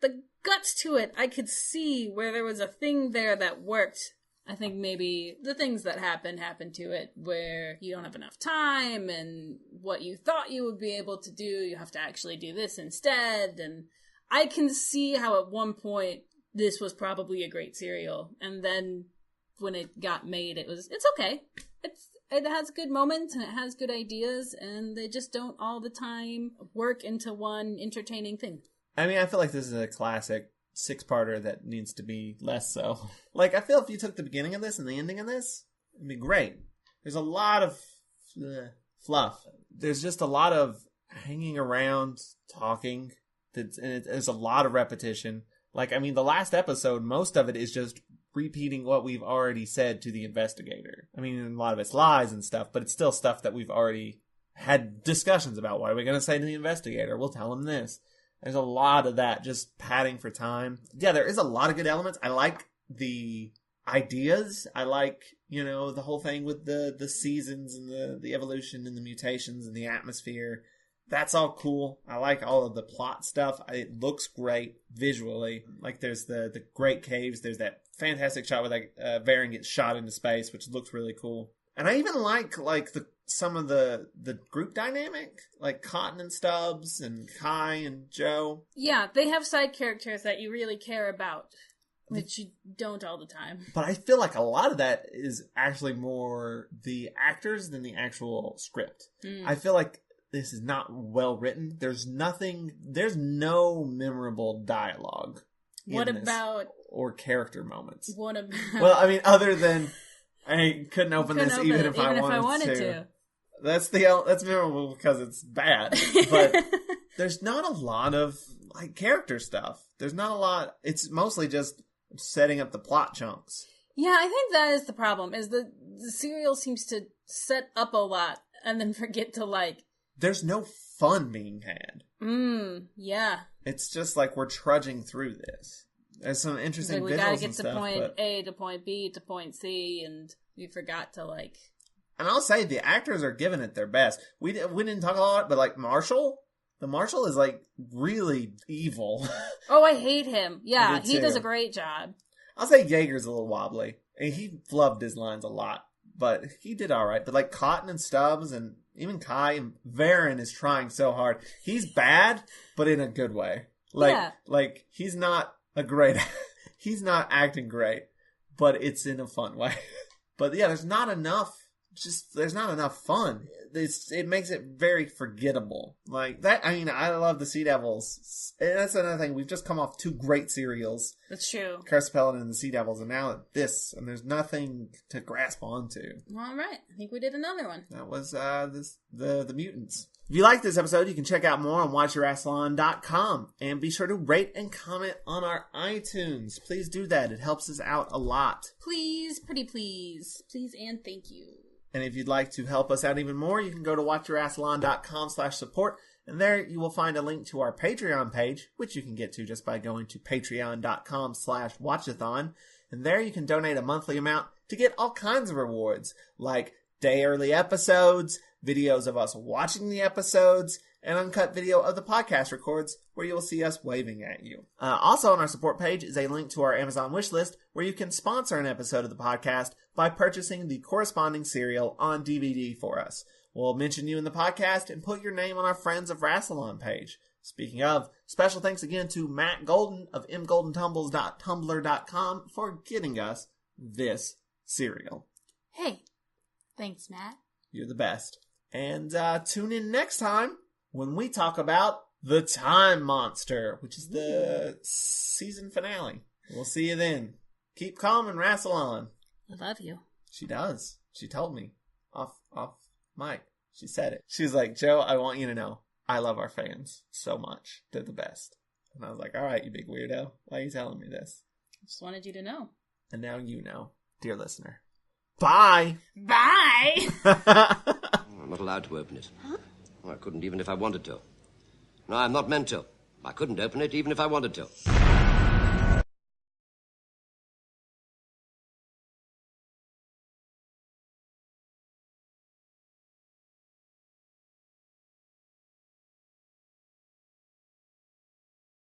S3: the guts to it, I could see where there was a thing there that worked. I think maybe the things that happened to it where you don't have enough time, and what you thought you would be able to do, you have to actually do this instead. And I can see how at one point this was probably a great serial, and then when it got made, it's okay. It has good moments and it has good ideas, and they just don't all the time work into one entertaining thing.
S2: I feel this is a classic 6-parter that needs to be less so. I feel if you took the beginning of this and the ending of this, it'd be great. There's a lot of fluff. There's just a lot of hanging around, talking, and there's a lot of repetition. Like, I mean, the last episode, most of it is just repeating what we've already said to the investigator. I mean, a lot of it's lies and stuff, but it's still stuff that we've already had discussions about. What are we going to say to the investigator? We'll tell him this. There's a lot of that, just padding for time. Yeah, there is a lot of good elements. I like the ideas. I like, the whole thing with the seasons and the evolution and the mutations and the atmosphere. That's all cool. I like all of the plot stuff. It looks great visually. Like, there's the great caves. There's that fantastic shot where Varen gets shot into space, which looks really cool. And I even like some of the group dynamic, like Cotton and Stubbs and Kai and Joe.
S3: Yeah, they have side characters that you really care about, which you don't all the time.
S2: But I feel like a lot of that is actually more the actors than the actual script. I feel like this is not well written. There's no memorable dialogue. Or character moments.
S3: What about?
S2: Well, I mean, other than I couldn't open this even if I wanted to. That's memorable because it's bad. But there's not a lot of character stuff. There's not a lot. It's mostly just setting up the plot chunks.
S3: Yeah, I think that is the problem. Is the serial seems to set up a lot and then forget to
S2: There's no fun being had.
S3: Yeah.
S2: It's just we're trudging through this. There's some interesting visuals and stuff. We gotta get
S3: to point A to point B to point C, and we forgot to
S2: And I'll say the actors are giving it their best. We didn't talk a lot, but Marshall, the Marshall is really evil.
S3: Oh, I hate him. Yeah, he does a great job.
S2: I'll say Yeager's a little wobbly. And he flubbed his lines a lot, but he did all right. But Cotton and Stubbs and even Kai and Varen is trying so hard. He's bad, but in a good way. He's not he's not acting great, but it's in a fun way. But yeah, there's not enough fun. It makes it very forgettable. That, I mean, I love the Sea Devils. And that's another thing. We've just come off 2 great serials.
S3: That's true.
S2: Curse of Paladin and the Sea Devils, and now this, and there's nothing to grasp onto.
S3: All right. I think we did another one.
S2: That was the Mutants. If you like this episode, you can check out more on Watch-A-Rassilon.com, and be sure to rate and comment on our iTunes. Please do that. It helps us out a lot.
S3: Please, pretty please. Please and thank you.
S2: And if you'd like to help us out even more, you can go to WatchYourRassilon.com/support, and there you will find a link to our Patreon page, which you can get to just by going to Patreon.com/Watch-A-Thon, and there you can donate a monthly amount to get all kinds of rewards, like day early episodes, videos of us watching the episodes, and uncut video of the podcast records where you will see us waving at you. Also on our support page is a link to our Amazon wishlist where you can sponsor an episode of the podcast by purchasing the corresponding serial on DVD for us. We'll mention you in the podcast and put your name on our Friends of Rassilon page. Speaking of, special thanks again to Matt Golden of mgoldentumbles.tumblr.com for getting us this serial.
S3: Hey, thanks, Matt.
S2: You're the best. And tune in next time when we talk about The Time Monster, which is the season finale. We'll see you then. Keep calm and Rassilon.
S3: I love you.
S2: She does. She told me. Off mic. She said it. She was like, Joe, I want you to know, I love our fans so much. They're the best. And I was like, all right, you big weirdo. Why are you telling me this?
S3: I just wanted you to know.
S2: And now you know, dear listener. Bye!
S3: Bye!
S7: I'm not allowed to open it. Huh? I couldn't even if I wanted to. No, I'm not meant to. I couldn't open it even if I wanted to.